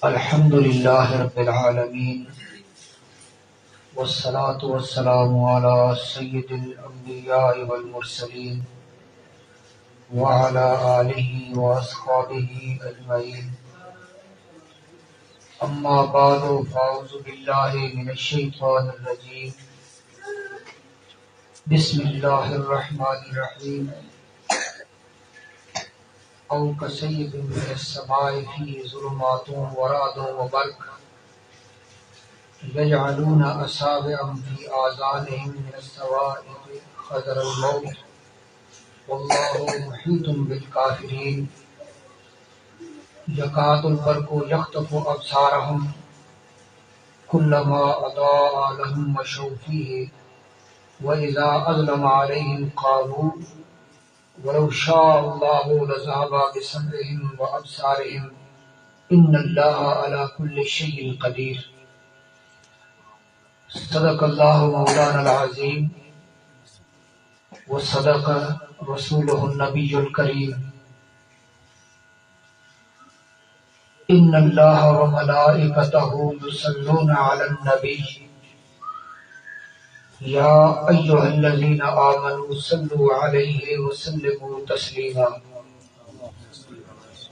الحمد لله رب العالمين والصلاة والسلام على سيد الأنبياء والمرسلين وعلى آله وأصحابه أجمعين. أما بعد فأعوذ بالله من الشيطان الرجيم. بسم الله الرحمن الرحيم. أو كصيب من السماء فيه ظلمات ورعد وبرق يجعلون أصابعهم في آذانهم من الصواعق حذر الموت والله محيط بالكافرين. يكاد البرق يخطف أبصارهم كلما أضاء لهم مشوا فيه وإذا أظلم عليهم قالوا ولو شاء الله لذهب بسمعهم وأبصارهم إن الله على كل شيء قدير. صدق الله مولانا العظيم وصدق رسوله النبي الكريم. إن الله وملائكته يصلون على النبي يا أيها الذين آمنوا صلوا عليه وسلموا تسليما.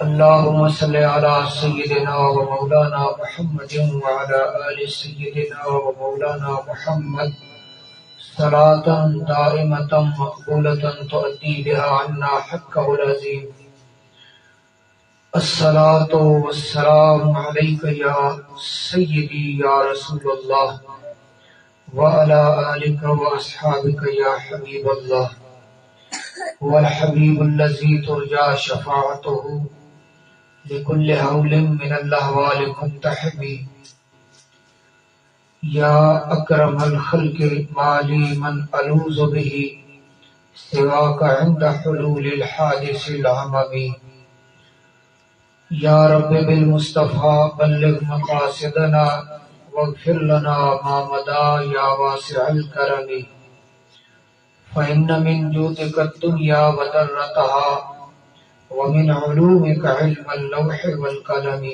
اللهم صل على سيدنا ومولانا محمد وعلى آل سيدنا ومولانا محمد صلاة دائمة مقبولة تؤدي بها عنا حقه العظيم. الصلاة والسلام عليك يا سيدي يا رسول الله وعلى آلك وأصحابك يا حبيب الله والحبيب الذي ترجى شفاعته لكل هول من الأهوال منتحب. يا أكرم الخلق ما لي من ألوذ به سواك عند حلول الحادث العمم. يا رب بالمصطفى بلغ مقاصدنا واغفر لنا ما مدى يا واسع الكرم. فإن من جودك الدنيا وذرتها ومن علومك علم اللوح والقلم.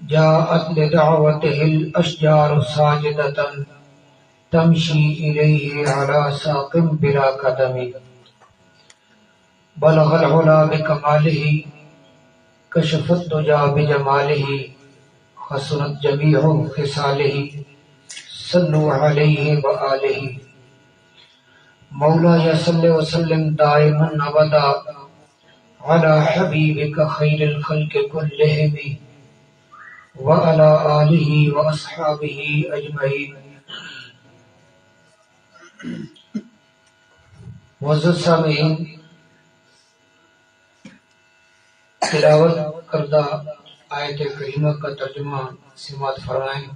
جاءت لدعوته الأشجار ساجدة تمشي إليه على ساق بلا قدم. بلغ العلا بكماله كشف الدجى بجماله حسنت جميع خصاله صلوا عليه وآله. مولاي صل وسلم دائما أبدا على حبيبك خير الخلق كلهم وعلى آله وأصحابه أجمعين. معزز سامعین، تلاوت کردہ آیت کریمہ کا ترجمہ سماعت فرمائیں.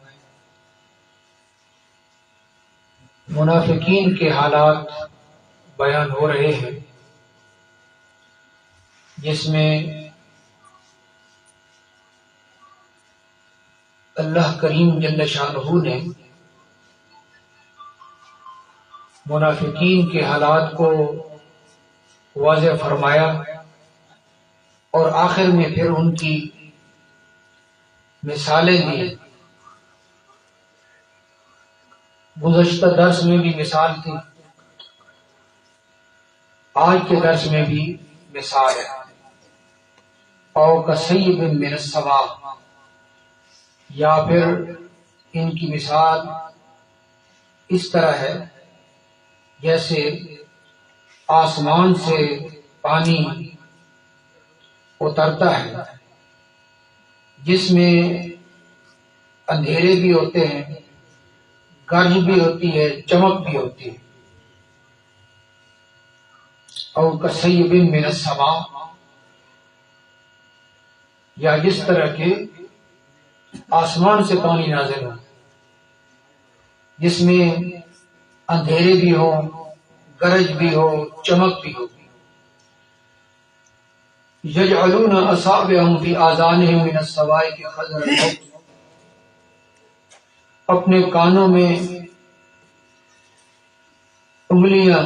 منافقین کے حالات بیان ہو رہے ہیں جس میں اللہ کریم جل شانہ نے منافقین کے حالات کو واضح فرمایا اور آخر میں پھر ان کی مثالیں دی. گزشتہ درس میں بھی مثال تھی، آج کے درس میں بھی مثال ہے. او کصیب من السماء، یا پھر ان کی مثال اس طرح ہے جیسے آسمان سے پانی اترتا ہے جس میں اندھیرے بھی ہوتے ہیں، گرج بھی ہوتی ہے، چمک بھی ہوتی ہے. او کصیب من السماء، یا جس طرح کے آسمان سے پانی نازل ہو جس میں اندھیرے بھی ہو، گرج بھی ہو، چمک بھی ہو. یجعلون اصابعهم فی آذانهم من الصواعق حذر الموت، اپنے کانوں میں انگلیاں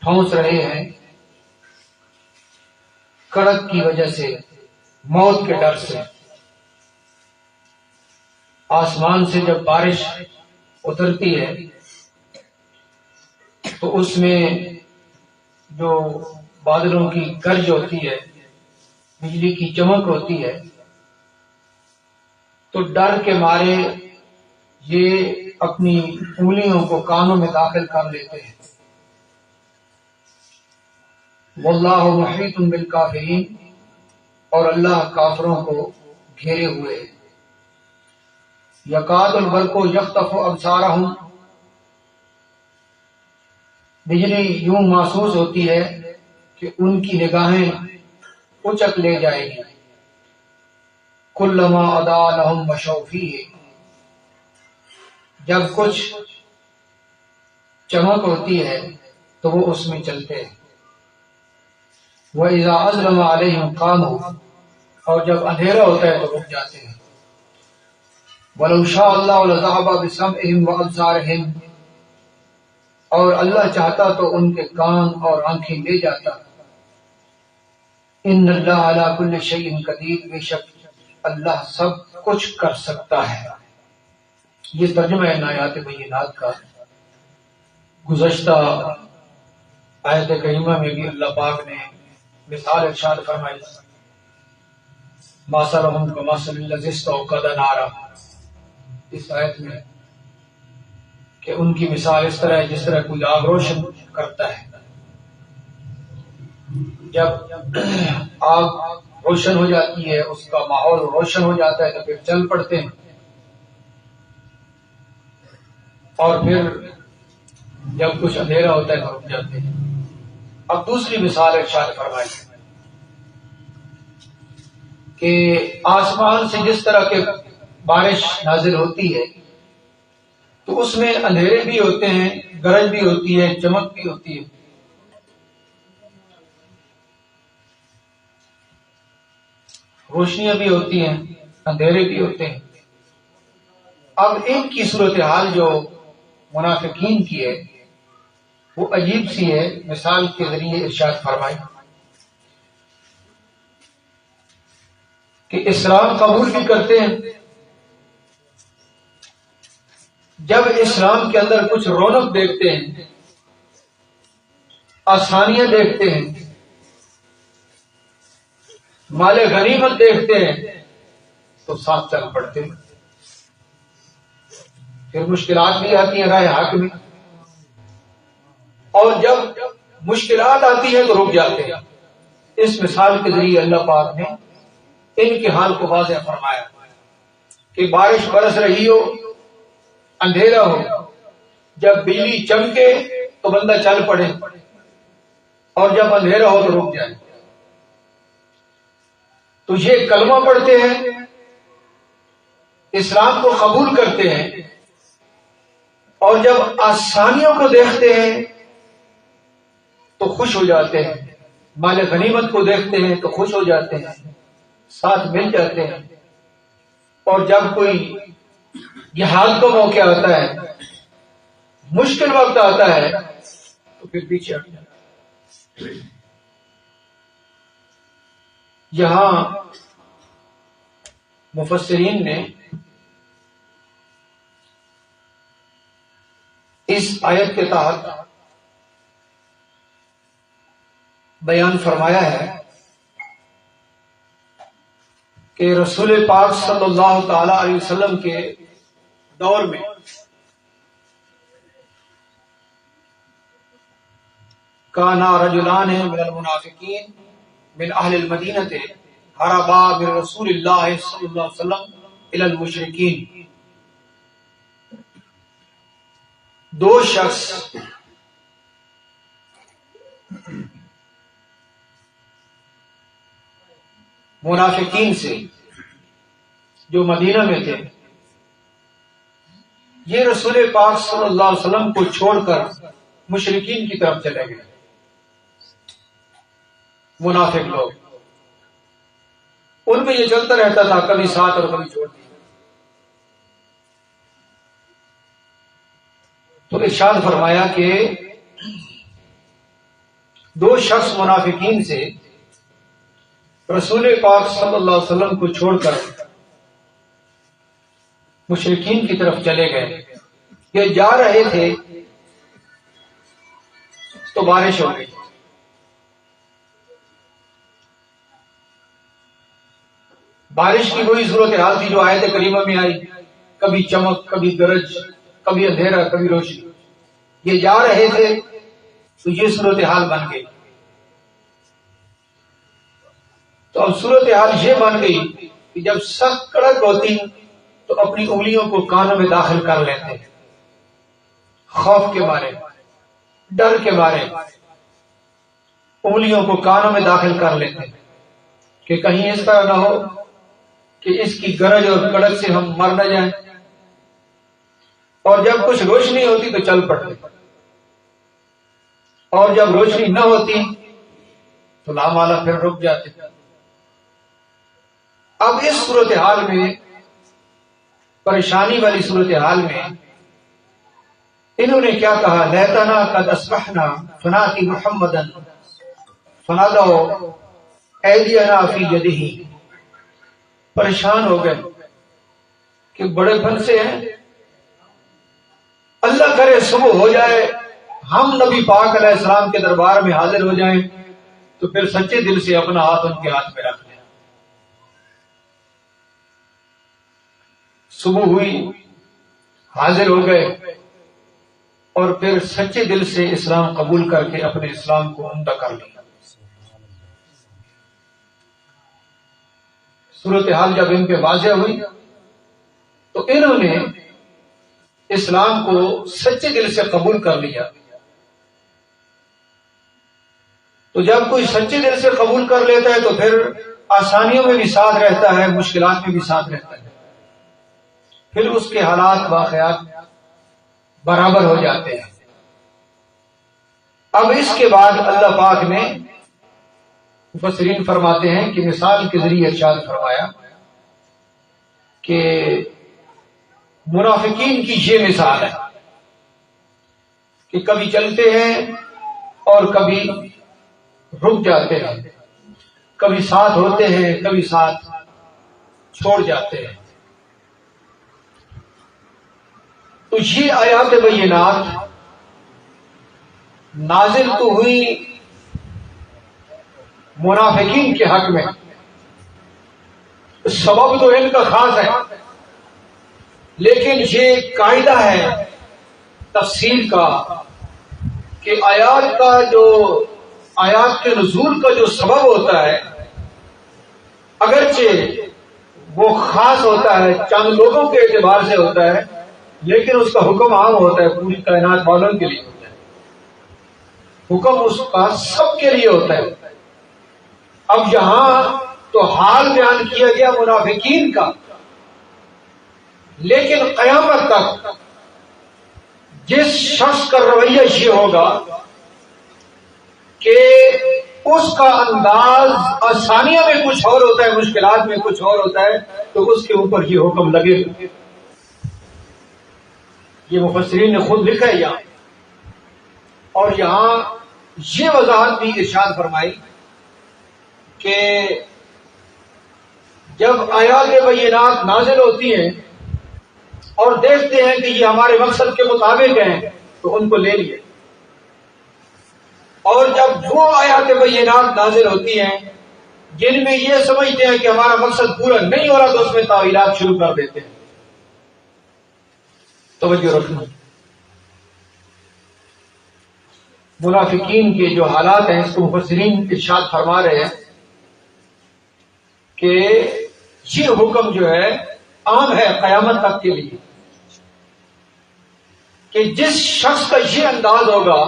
ٹھونس رہے ہیں کڑک کی وجہ سے، موت کے ڈر سے۔ آسمان سے جب بارش اترتی ہے تو اس میں جو بادلوں کی گرج ہوتی ہے، بجلی کی چمک ہوتی ہے، تو ڈر کے مارے یہ اپنی انگلیوں کو کانوں میں داخل کر لیتے ہیں۔ واللہ محیط بالکافرین، اور اللہ کافروں کو گھیرے ہوئے ہے۔ یکاد البرق یخطف ابصارہم، بجلی یوں محسوس ہوتی ہے کہ ان کی نگاہیں اچک لے جائے گی۔ کلما اضاء لہم مشوا فیہ، جب کچھ چمک ہوتی ہے تو وہ اس میں چلتے ہیں۔ وَإِذَا أَظْلَمَ عَلَيْهِمْ قَامُوا، اور جب اندھیرا ہوتا ہے تو رک جاتے ہیں۔ وَلَوْ شَاءَ اللَّهُ لَذَهَبَ بِسَمْعِهِمْ وَأَبْصَارِهِمْ، اور اللہ چاہتا تو ان کے کان اور آنکھیں لے جاتا۔ ان اللہ علی کل شیء قدیر، بے شک اللہ سب کچھ کر سکتا ہے۔ یہ ترجمہ ہے آیات بینات کا۔ گزشتہ آیت کریمہ میں بھی اللہ پاک نے مثال ارشاد فرمائی، مثلهم کمثل الذی استوقد نارا، اس آیت میں کہ ان کی مثال اس طرح ہے جس طرح کوئی آگ روشن کرتا ہے۔ جب آگ روشن ہو جاتی ہے، اس کا ماحول روشن ہو جاتا ہے تو پھر چل پڑتے ہیں، اور پھر جب کچھ اندھیرا ہوتا ہے تو رک جاتے ہیں۔ اب دوسری مثال ارشاد فرمائی کہ آسمان سے جس طرح کے بارش نازل ہوتی ہے تو اس میں اندھیرے بھی ہوتے ہیں، گرج بھی ہوتی ہے، چمک بھی ہوتی ہے۔ روشنیاں بھی ہوتی ہیں، اندھیرے بھی ہوتے ہیں۔ اب ایک کی صورتحال جو منافقین کی ہے وہ عجیب سی ہے، مثال کے ذریعے ارشاد فرمائی کہ اسلام قبول بھی کرتے ہیں، جب اسلام کے اندر کچھ رونق دیکھتے ہیں، آسانیاں دیکھتے ہیں، مال غنیمت دیکھتے ہیں تو ساتھ چل پڑتے ہیں۔ پھر مشکلات بھی آتی ہیں راہ حق میں، اور جب مشکلات آتی ہے تو رک جاتے ہیں۔ اس مثال کے ذریعے اللہ پاک نے ان کے حال کو واضح فرمایا کہ بارش برس رہی ہو، اندھیرا ہو، جب بجلی چمکے تو بندہ چل پڑے، اور جب اندھیرا ہو تو رک جائے۔ تو یہ کلمہ پڑھتے ہیں، اسلام کو قبول کرتے ہیں، اور جب آسانیوں کو دیکھتے ہیں تو خوش ہو جاتے ہیں، مال غنیمت کو دیکھتے ہیں تو خوش ہو جاتے ہیں، ساتھ مل جاتے ہیں، اور جب کوئی جہاد کا موقع آتا ہے، مشکل وقت آتا ہے تو پھر پیچھے ہٹ جاتے ہیں۔ یہاں مفسرین نے اس آیت کے تحت بیان فرمایا ہے کہ رسول پاک صلی اللہ تعالی علیہ وسلم کے دور میں کانا رجلان من المنافقین من اہل المدینہ ہربا من رسول اللہ صلی اللہ علیہ وسلم الی المشرکین، دو شخص منافقین سے جو مدینہ میں تھے، یہ رسول پاک صلی اللہ علیہ وسلم کو چھوڑ کر مشرکین کی طرف چلے گئے۔ منافق لوگ، ان میں یہ چلتا رہتا تھا، کبھی ساتھ اور کبھی چھوڑ دیا۔ تو ارشاد فرمایا کہ دو شخص منافقین سے رسول پاک صلی اللہ علیہ وسلم کو چھوڑ کر مشرکین کی طرف چلے گئے. یہ جا رہے تھے تو بارش ہو گئی. بارش کی وہی صورتحال تھی جو آیت کریمہ میں آئی، کبھی چمک، کبھی گرج، کبھی اندھیرا، کبھی روشنی. یہ جا رہے تھے تو یہ صورتحال بن گئی. تو اب صورتحال یہ بن گئی کہ جب سخت کڑک ہوتی تو اپنی انگلیوں کو کانوں میں داخل کر لیتے، خوف کے مارے، ڈر کے مارے انگلیوں کو کانوں میں داخل کر لیتے کہ کہیں اس طرح نہ ہو کہ اس کی گرج اور کڑک سے ہم مر نہ جائیں. اور جب کچھ روشنی ہوتی تو چل پڑتے، اور جب روشنی نہ ہوتی تو لامالا پھر رک جاتے. اب اس صورتحال میں، پریشانی والی صورتحال میں، انہوں نے کیا کہا؟ لیتنا قد اصبحنا فناتی محمدا فنادوا ایدینا فی یدہ. پریشان ہو گئے کہ بڑے پھنسے ہیں، اللہ کرے صبح ہو جائے، ہم نبی پاک علیہ السلام کے دربار میں حاضر ہو جائیں تو پھر سچے دل سے اپنا ہاتھ ان کے ہاتھ میں رکھ لیں. صبح ہوئی، حاضر ہو گئے اور پھر سچے دل سے اسلام قبول کر کے اپنے اسلام کو عمدہ کر لیا. صورتحال جب ان پہ واضح ہوئی تو انہوں نے اسلام کو سچے دل سے قبول کر لیا. تو جب کوئی سچے دل سے قبول کر لیتا ہے تو پھر آسانیوں میں بھی ساتھ رہتا ہے، مشکلات میں بھی ساتھ رہتا ہے، پھر اس کے حالات واقعات برابر ہو جاتے ہیں. اب اس کے بعد اللہ پاک نے، مفسرین فرماتے ہیں کہ مثال کے ذریعے ارشاد فرمایا کہ منافقین کی یہ مثال ہے کہ کبھی چلتے ہیں اور کبھی رک جاتے ہیں، کبھی ساتھ ہوتے ہیں، کبھی ساتھ چھوڑ جاتے ہیں. تو یہ آیات بینات نازل تو ہوئی منافقین کے حق میں، سبب تو ان کا خاص ہے، لیکن یہ قاعدہ ہے تفسیر کا کہ آیات کے نزول کا جو سبب ہوتا ہے اگرچہ وہ خاص ہوتا ہے، چند لوگوں کے اعتبار سے ہوتا ہے، لیکن اس کا حکم عام ہوتا ہے، پوری کائنات والوں کے لیے ہوتا ہے. حکم اس کا سب کے لیے ہوتا ہے. اب یہاں تو حال بیان کیا گیا منافقین کا، لیکن قیامت تک جس شخص کا رویہ یہ ہوگا کہ اس کا انداز آسانیوں میں کچھ اور ہوتا ہے، مشکلات میں کچھ اور ہوتا ہے، تو اس کے اوپر یہ حکم لگے گا. یہ مفسرین نے خود لکھا ہے یہاں، اور یہاں یہ وضاحت بھی ارشاد فرمائی کہ جب آیات بینات نازل ہوتی ہیں اور دیکھتے ہیں کہ یہ ہمارے مقصد کے مطابق ہیں تو ان کو لے لیے، اور جب وہ آیات بینات نازل ہوتی ہیں جن میں یہ سمجھتے ہیں کہ ہمارا مقصد پورا نہیں ہو رہا تو اس میں تعویلات شروع کر دیتے ہیں. توجہ رکھنا، منافقین کے جو حالات ہیں اس کو مفسرین ارشاد فرما رہے ہیں کہ یہ حکم جو ہے عام ہے قیامت تک کے لیے کہ جس شخص کا یہ انداز ہوگا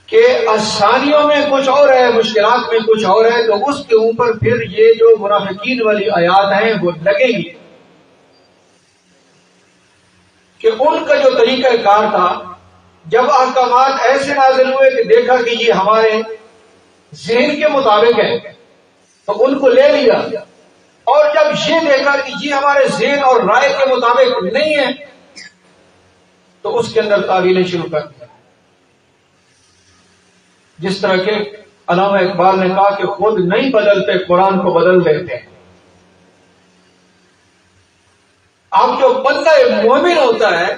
کہ آسانیوں میں کچھ اور ہے، مشکلات میں کچھ اور ہے، تو اس کے اوپر پھر یہ جو منافقین والی آیات ہیں وہ لگے گی. کہ ان کا جو طریقہ کار تھا، جب احکامات ایسے نازل ہوئے کہ دیکھا کہ یہ ہمارے ذہن کے مطابق ہے تو ان کو لے لیا، اور جب یہ دیکھا کہ یہ ہمارے ذہن اور رائے کے مطابق نہیں ہے تو اس کے اندر تعویلیں شروع کر دیا. جس طرح کے علامہ اقبال نے کہا کہ خود نہیں بدلتے قرآن کو بدل دیتے ہیں۔ اب جو بندہ مومن ہوتا ہے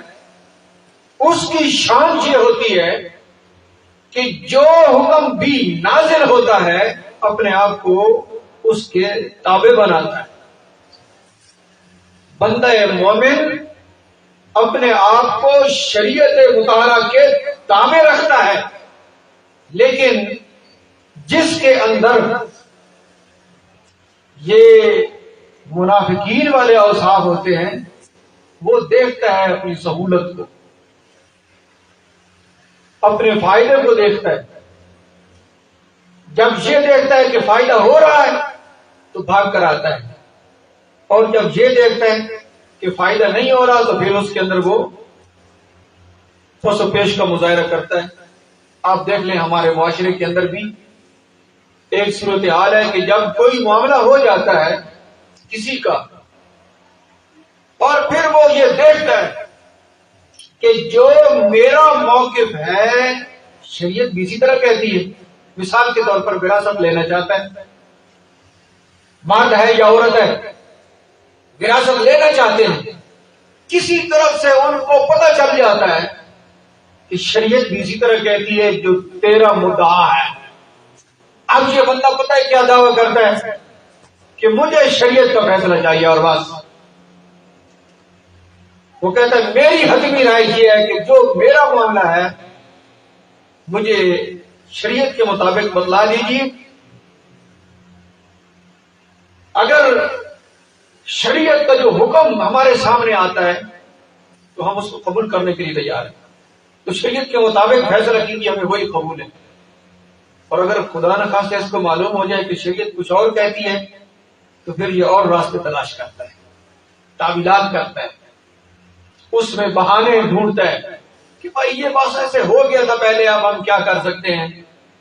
اس کی شان یہ ہوتی ہے کہ جو حکم بھی نازل ہوتا ہے اپنے آپ کو اس کے تابع بناتا ہے۔ بندہ مومن اپنے آپ کو شریعت مطالعہ کے تابع رکھتا ہے، لیکن جس کے اندر یہ منافقین والے اوصاف ہوتے ہیں وہ دیکھتا ہے اپنی سہولت کو، اپنے فائدے کو دیکھتا ہے۔ جب یہ دیکھتا ہے کہ فائدہ ہو رہا ہے تو بھاگ کر آتا ہے، اور جب یہ دیکھتا ہے کہ فائدہ نہیں ہو رہا تو پھر اس کے اندر وہ پس و پیش کا مظاہرہ کرتا ہے۔ آپ دیکھ لیں ہمارے معاشرے کے اندر بھی ایک صورتحال ہے کہ جب کوئی معاملہ ہو جاتا ہے کسی کا اور پھر وہ یہ دیکھتا ہے کہ جو میرا موقف ہے شریعت بھی اسی طرح کہتی ہے۔ مثال کے طور پر وراثت لینا چاہتا ہے، مرد ہے یا عورت ہے، وراثت لینا چاہتے ہیں، کسی طرف سے ان کو پتہ چل جاتا ہے کہ شریعت بھی اسی طرح کہتی ہے جو تیرا مدعا ہے۔ اب یہ بندہ پتہ ہے کیا دعویٰ کرتا ہے کہ مجھے شریعت کا فیصلہ چاہیے، اور بس وہ کہتا ہے میری حتمی رائے یہ ہے کہ جو میرا معاملہ ہے مجھے شریعت کے مطابق بتلا دیجیے۔ اگر شریعت کا جو حکم ہمارے سامنے آتا ہے تو ہم اس کو قبول کرنے کے لیے تیار ہیں، تو شریعت کے مطابق فیصلہ کیجیے، ہمیں وہی قبول ہے۔ اور اگر خدا نخواستہ اس کو معلوم ہو جائے کہ شریعت کچھ اور کہتی ہے تو پھر یہ اور راستے تلاش کرتا ہے، تعویلات کرتا ہے، اس میں بہانے ڈھونڈتا ہے کہ بھائی یہ بات ایسے ہو گیا تھا پہلے، اب ہم کیا کر سکتے ہیں،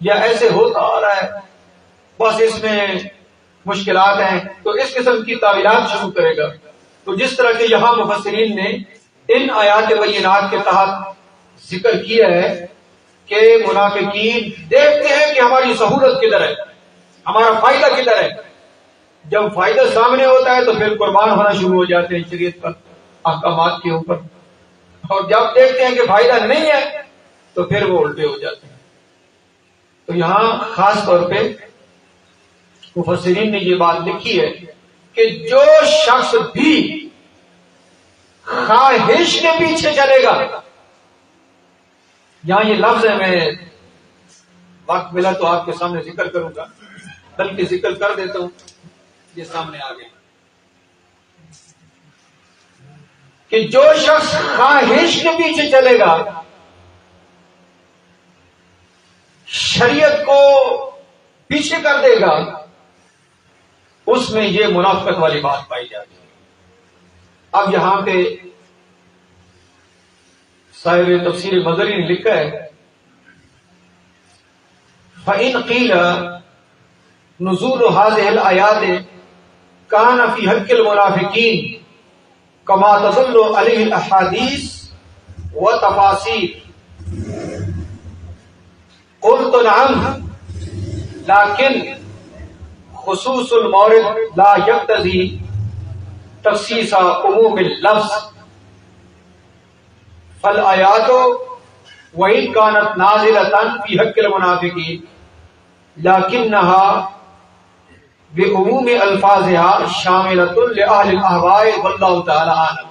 یا ایسے ہوتا آ رہا ہے بس اس میں مشکلات ہیں، تو اس قسم کی تعویلات شروع کرے گا۔ تو جس طرح کہ یہاں مفسرین نے ان آیات بینات کے تحت ذکر کیا ہے کہ منافقین دیکھتے ہیں کہ ہماری سہولت کدھر ہے، ہمارا فائدہ کدھر ہے، جب فائدہ سامنے ہوتا ہے تو پھر قربان ہونا شروع ہو جاتے ہیں شریعت پر، احکامات کے اوپر، اور جب دیکھتے ہیں کہ فائدہ نہیں ہے تو پھر وہ الٹے ہو جاتے ہیں۔ تو یہاں خاص طور پہ مفسرین نے یہ بات لکھی ہے کہ جو شخص بھی خواہش کے پیچھے چلے گا، یہاں یہ لفظ ہے، میں وقت ملا تو آپ کے سامنے ذکر کروں گا، بلکہ ذکر کر دیتا ہوں، یہ سامنے آ گئے کہ جو شخص خواہش کے پیچھے چلے گا شریعت کو پیچھے کر دے گا، اس میں یہ منافقت والی بات پائی جاتی ہے۔ اب یہاں پہ صاحب تفسیر مظہری نے لکھا ہے فَإِنْ قِيلَ نُزُولُ هَذِهِ الْآيَاتِ كَانَ فِي حَقِّ الْمُنَافِقِينَ كَمَا تَدُلُّ عَلَيْهِ الْأَحَادِيثُ وَتَفَاسِيرُ قُلْتُ نَعَمْ لَكِنْ خصوص المورد لا يقتضي تخصیص عموم اللفظ فالآیات وإن كانت نازلة في حق المنافقين لكنها بعموم الفاظها شاملة لأهل الأهواء والله تعالی أعلم۔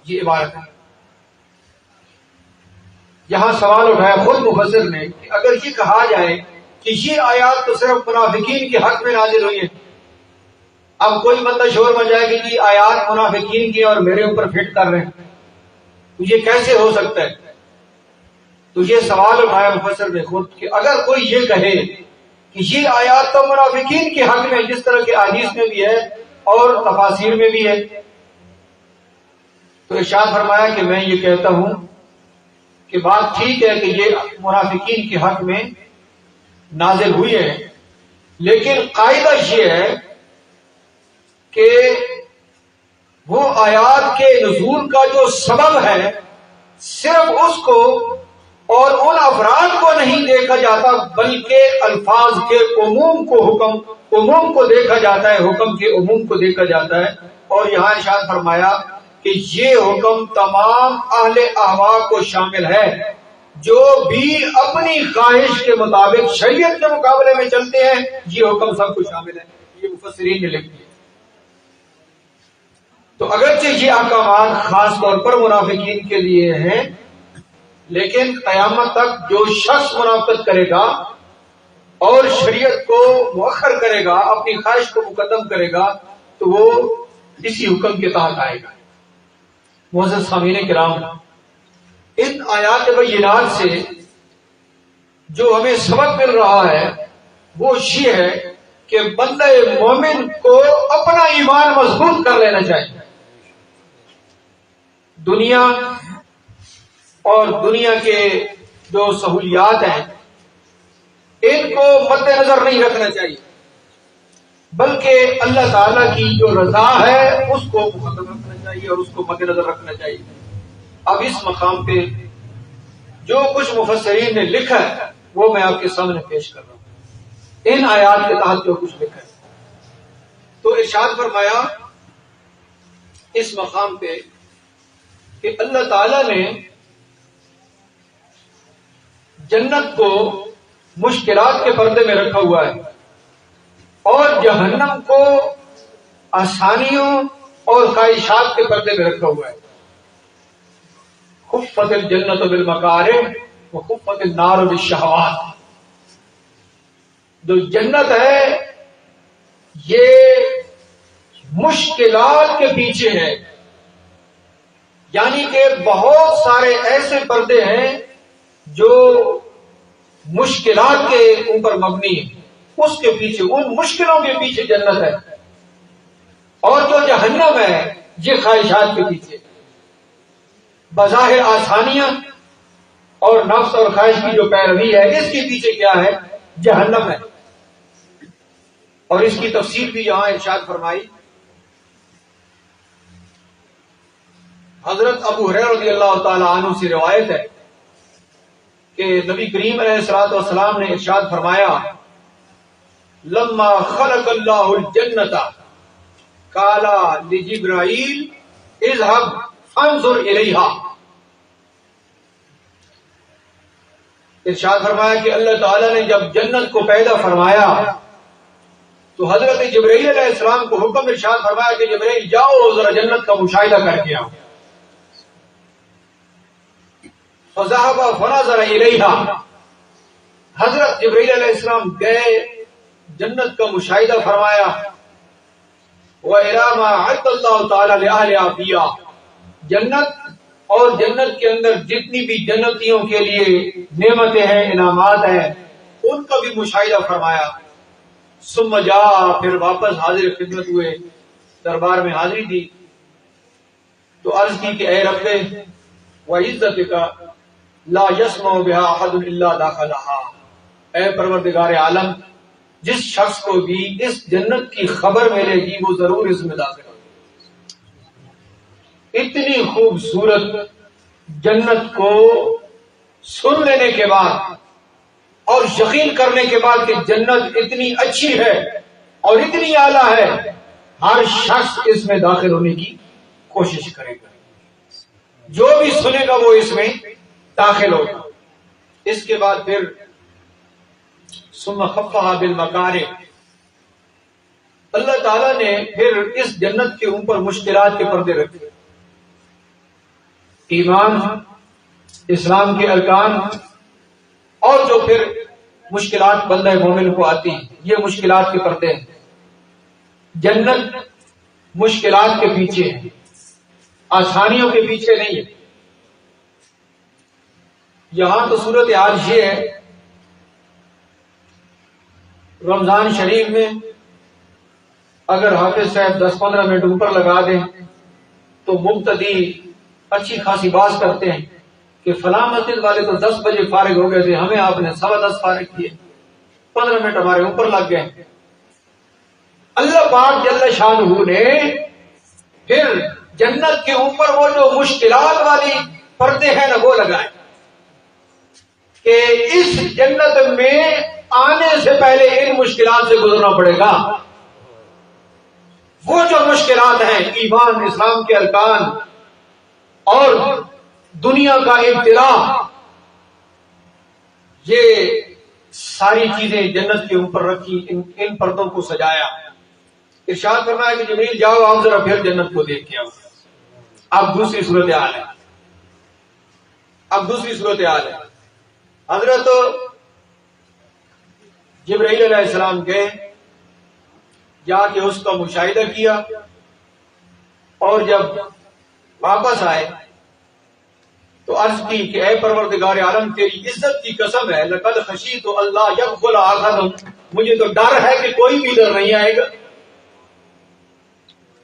یہ عبارت ہے، یہاں سوال اٹھایا خود مفسر نے کہ اگر یہ کہا جائے کہ یہ آیات تو صرف منافقین کے حق میں نازل ہوئی ہیں، اب کوئی بندہ شور مچائے کہ یہ آیات منافقین کی اور میرے اوپر فٹ کر رہے ہیں، تو یہ کیسے ہو سکتا ہے؟ تو یہ سوال اٹھایا مفسر نے خود کہ اگر کوئی یہ کہے کہ یہ آیات تو منافقین کے حق میں، جس طرح کے احادیث میں بھی ہے اور تفاسیر میں بھی ہے، تو ارشاد فرمایا کہ میں یہ کہتا ہوں کہ بات ٹھیک ہے کہ یہ منافقین کے حق میں نازل ہوئی ہے، لیکن قاعدہ یہ ہے کہ وہ آیات کے نزول کا جو سبب ہے صرف اس کو اور ان افراد کو نہیں دیکھا جاتا بلکہ الفاظ کے عموم کو دیکھا جاتا ہے، حکم کے عموم کو دیکھا جاتا ہے۔ اور یہاں ارشاد فرمایا کہ یہ حکم تمام اہل احوا کو شامل ہے جو بھی اپنی خواہش کے مطابق شریعت کے مقابلے میں چلتے ہیں، یہ حکم سب کو شامل ہے، یہ مفسرین نے لکھ دیا۔ تو اگرچہ یہ احکامات خاص طور پر منافقین کے لیے ہیں، لیکن قیامت تک جو شخص منافقت کرے گا اور شریعت کو مؤخر کرے گا، اپنی خواہش کو مقدم کرے گا، تو وہ اسی حکم کے تحت آئے گا۔ معزز سامعین کرام، ان آیات بینات سے جو ہمیں سبق مل رہا ہے وہ یہ ہے کہ بندہ مومن کو اپنا ایمان مضبوط کر لینا چاہیے۔ دنیا اور دنیا کے جو سہولیات ہیں ان کو مد نظر نہیں رکھنا چاہیے، بلکہ اللہ تعالیٰ کی جو رضا ہے اس کو مقدم رکھنا چاہیے اور اس کو مد نظر رکھنا چاہیے۔ اب اس مقام پہ جو کچھ مفسرین نے لکھا ہے وہ میں آپ کے سامنے پیش کر رہا ہوں۔ ان آیات کے تحت جو کچھ لکھا ہے تو ارشاد فرمایا اس مقام پہ کہ اللہ تعالیٰ نے جنت کو مشکلات کے پردے میں رکھا ہوا ہے اور جہنم کو آسانیوں اور خواہشات کے پردے میں رکھا ہوا ہے۔ خفت الجنت بالمکارہ وخفت النار بالشہوات۔ جو جنت ہے یہ مشکلات کے پیچھے ہے، یعنی کہ بہت سارے ایسے پردے ہیں جو مشکلات کے اوپر مبنی ہیں، اس کے پیچھے، ان مشکلوں کے پیچھے جنت ہے، اور جو جہنم ہے یہ خواہشات کے پیچھے۔ بظاہر آسانیاں اور نفس اور خواہش کی جو پیروی ہے اس کے پیچھے کیا ہے؟ جہنم ہے۔ اور اس کی تفصیل بھی یہاں ارشاد فرمائی۔ حضرت ابو ہریرہ رضی اللہ تعالی عنہ سے روایت ہے کہ نبی کریم علیہ الصلوۃ والسلام نے ارشاد فرمایا، لما خلق اللہ الجنت قال لجبرائیل اذهب فانظر الیہا۔ ارشاد فرمایا کہ اللہ تعالیٰ نے جب جنت کو پیدا فرمایا تو حضرت جبرائیل علیہ السلام کو حکم ارشاد فرمایا کہ جبرائیل جاؤ ذرا جنت کا مشاہدہ کر کے آؤ۔ فذهب فنظر الیہا۔ حضرت جبرائیل علیہ السلام گئے، جنت کا مشاہدہ فرمایا۔ وَإِلَى مَا أَعَدَّ اللَّهُ تَعَالَى لِأَهْلِهَا فِيهَا۔ جنت اور جنت کے اندر جتنی بھی جنتیوں کے لیے نعمتیں ہیں، انعامات ہیں، ان کا بھی مشاہدہ فرمایا۔ ثم جاء، پھر واپس حاضر خدمت ہوئے، دربار میں حاضری دی تو عرض کی کہ اے رب وعزتک لا يسمع بها احد الا دخلها۔ اے پروردگار عالم، جس شخص کو بھی اس جنت کی خبر ملے گی وہ ضرور اس میں داخل ہوگا۔ اتنی خوبصورت جنت کو سن لینے کے بعد اور یقین کرنے کے بعد کہ جنت اتنی اچھی ہے اور اتنی اعلیٰ ہے، ہر شخص اس میں داخل ہونے کی کوشش کرے گا، جو بھی سنے گا وہ اس میں داخل ہوگا۔ اس کے بعد پھر ثم خفها بالمکارہ، اللہ تعالیٰ نے پھر اس جنت کے اوپر مشکلات کے پردے رکھے۔ ایمان، اسلام کے ارکان اور جو پھر مشکلات بندہ مومن کو آتی ہیں، یہ مشکلات کے پردے ہیں۔ جنت مشکلات کے پیچھے ہے، آسانیوں کے پیچھے نہیں ہے۔ یہاں تو صورت حال یہ ہے، رمضان شریف میں اگر حافظ صاحب 10-15 منٹ اوپر لگا دیں تو مبتدی اچھی خاصی بات کرتے ہیں کہ فلاں مسجد والے تو 10 بجے فارغ ہو گئے تھے، ہمیں آپ نے 10:15 فارغ کیے، 15 منٹ ہمارے اوپر لگ گئے۔ اللہ پاک جل شانہ نے پھر جنت کے اوپر وہ جو مشکلات والی پردے ہیں نا وہ لگائے۔ کہ اس جنت میں آنے سے پہلے ان مشکلات سے گزرنا پڑے گا. وہ جو مشکلات ہیں ایمان اسلام کے ارکان اور دنیا کا ابتلا، یہ ساری چیزیں جنت کے اوپر رکھی، ان پردوں کو سجایا. ارشاد فرمایا کہ جبریل جاؤ آپ ذرا پھر جنت کو دیکھ کے آؤ. اب دوسری صورتحال ہے. حضرت جبرائیل علیہ السلام گئے، جا کے اس کا مشاہدہ کیا، اور جب واپس آئے تو عرض کی کہ اے پروردگار عالم تیری عزت کی قسم ہے، لقد خشیت اللہ یدخل احد، مجھے تو ڈر ہے کہ کوئی بھی ادھر نہیں آئے گا.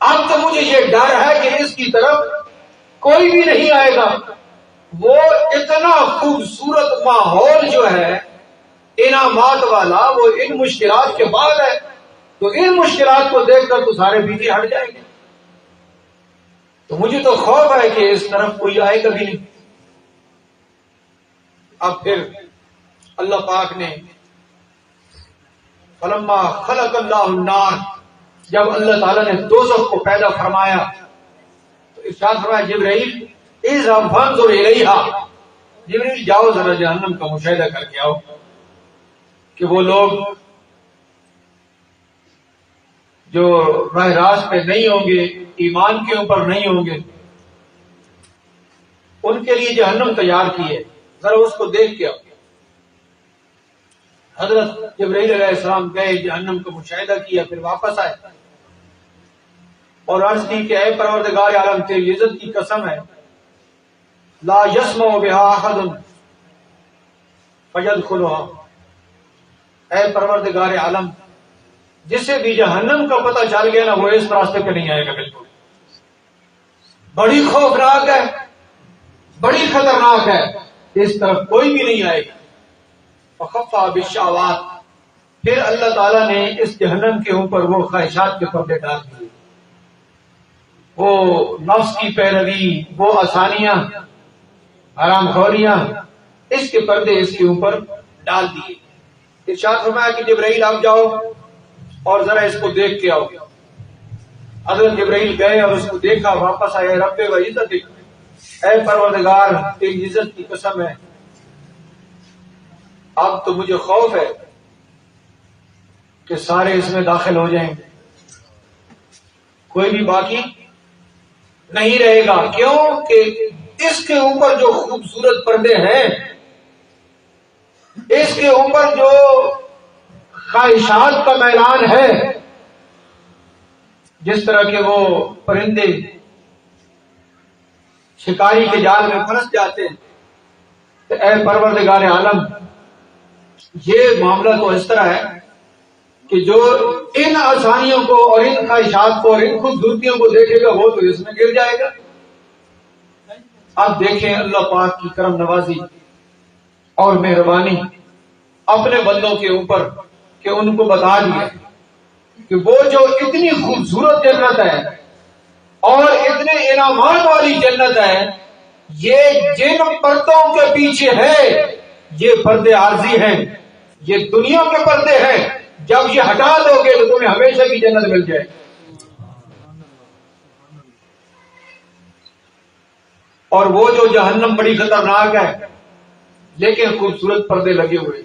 اب تو مجھے یہ ڈر ہے کہ اس کی طرف کوئی بھی نہیں آئے گا. وہ اتنا خوبصورت ماحول جو ہے انعامات والا، وہ ان مشکلات کے بعد ہے، تو ان مشکلات کو دیکھ کر تو سارے پیچھے ہٹ جائیں گے. تو مجھے تو خوف ہے کہ اس طرف کوئی آئے گا بھی نہیں. اب پھر اللہ پاک نے فلما خلق اللہ النار، جب اللہ تعالیٰ نے دوزخ کو پیدا فرمایا تو ارشاد فرمایا جبرائیل اذهب فانظر الیہا، جبرائیل جاؤ ذرا جہنم کا مشاہدہ کر کے آؤ کہ وہ لوگ جو راہ راست پہ نہیں ہوں گے، ایمان کے اوپر نہیں ہوں گے، ان کے لیے جہنم تیار کی ہے، ذرا اس کو دیکھ کے آؤ. حضرت جبرائیل علیہ السلام گئے، جہنم کا مشاہدہ کیا، پھر واپس آئے اور عرض کی کہ اے پروردگار عالم تیری عزت کی قسم ہے، لا یسمع بها احد فیدخلها، اے پروردگار عالم جسے بھی جہنم کا پتہ چل گیا نا وہ اس راستے پہ نہیں آئے گا. بالکل بڑی خوفناک ہے، بڑی خطرناک ہے، اس طرف کوئی بھی نہیں آئے گا. فخفا بالشہوات، پھر اللہ تعالیٰ نے اس جہنم کے اوپر وہ خواہشات کے پردے ڈال دیے، وہ نفس کی پیروی، وہ آسانیاں، حرام خوریاں، اس کے پردے اس کے اوپر ڈال دیے. ارشاد فرمایا کہ جبرائیل آپ جاؤ اور ذرا اس کو دیکھ کے آؤ. حضرت جبرائیل گئے اور اس کو دیکھا، واپس آئے. رب و عزت، اے پروردگار تیری عزت کی قسم ہے، اب تو مجھے خوف ہے کہ سارے اس میں داخل ہو جائیں گے، کوئی بھی باقی نہیں رہے گا. کیوں کہ اس کے اوپر جو خوبصورت پردے ہیں، اس کے اوپر جو خواہشات کا میلان ہے، جس طرح کے وہ پرندے شکاری کے جال میں پھنس جاتے ہیں. تو اے پروردگار عالم یہ معاملہ تو اس طرح ہے کہ جو ان آسانیوں کو اور ان خواہشات کو اور ان خوبصورتیوں کو دیکھے گا وہ تو اس میں گر جائے گا. اب دیکھیں اللہ پاک کی کرم نوازی اور مہربانی اپنے بندوں کے اوپر کہ ان کو بتا دیا کہ وہ جو اتنی خوبصورت جنت ہے اور اتنے انعامات والی جنت ہے، یہ جن پردوں کے پیچھے ہے یہ پردے عارضی ہیں، یہ دنیا کے پردے ہیں. جب یہ ہٹا دو گے تو تمہیں ہمیشہ کی جنت مل جائے. اور وہ جو جہنم بڑی خطرناک ہے لیکن خوبصورت پردے لگے ہوئے،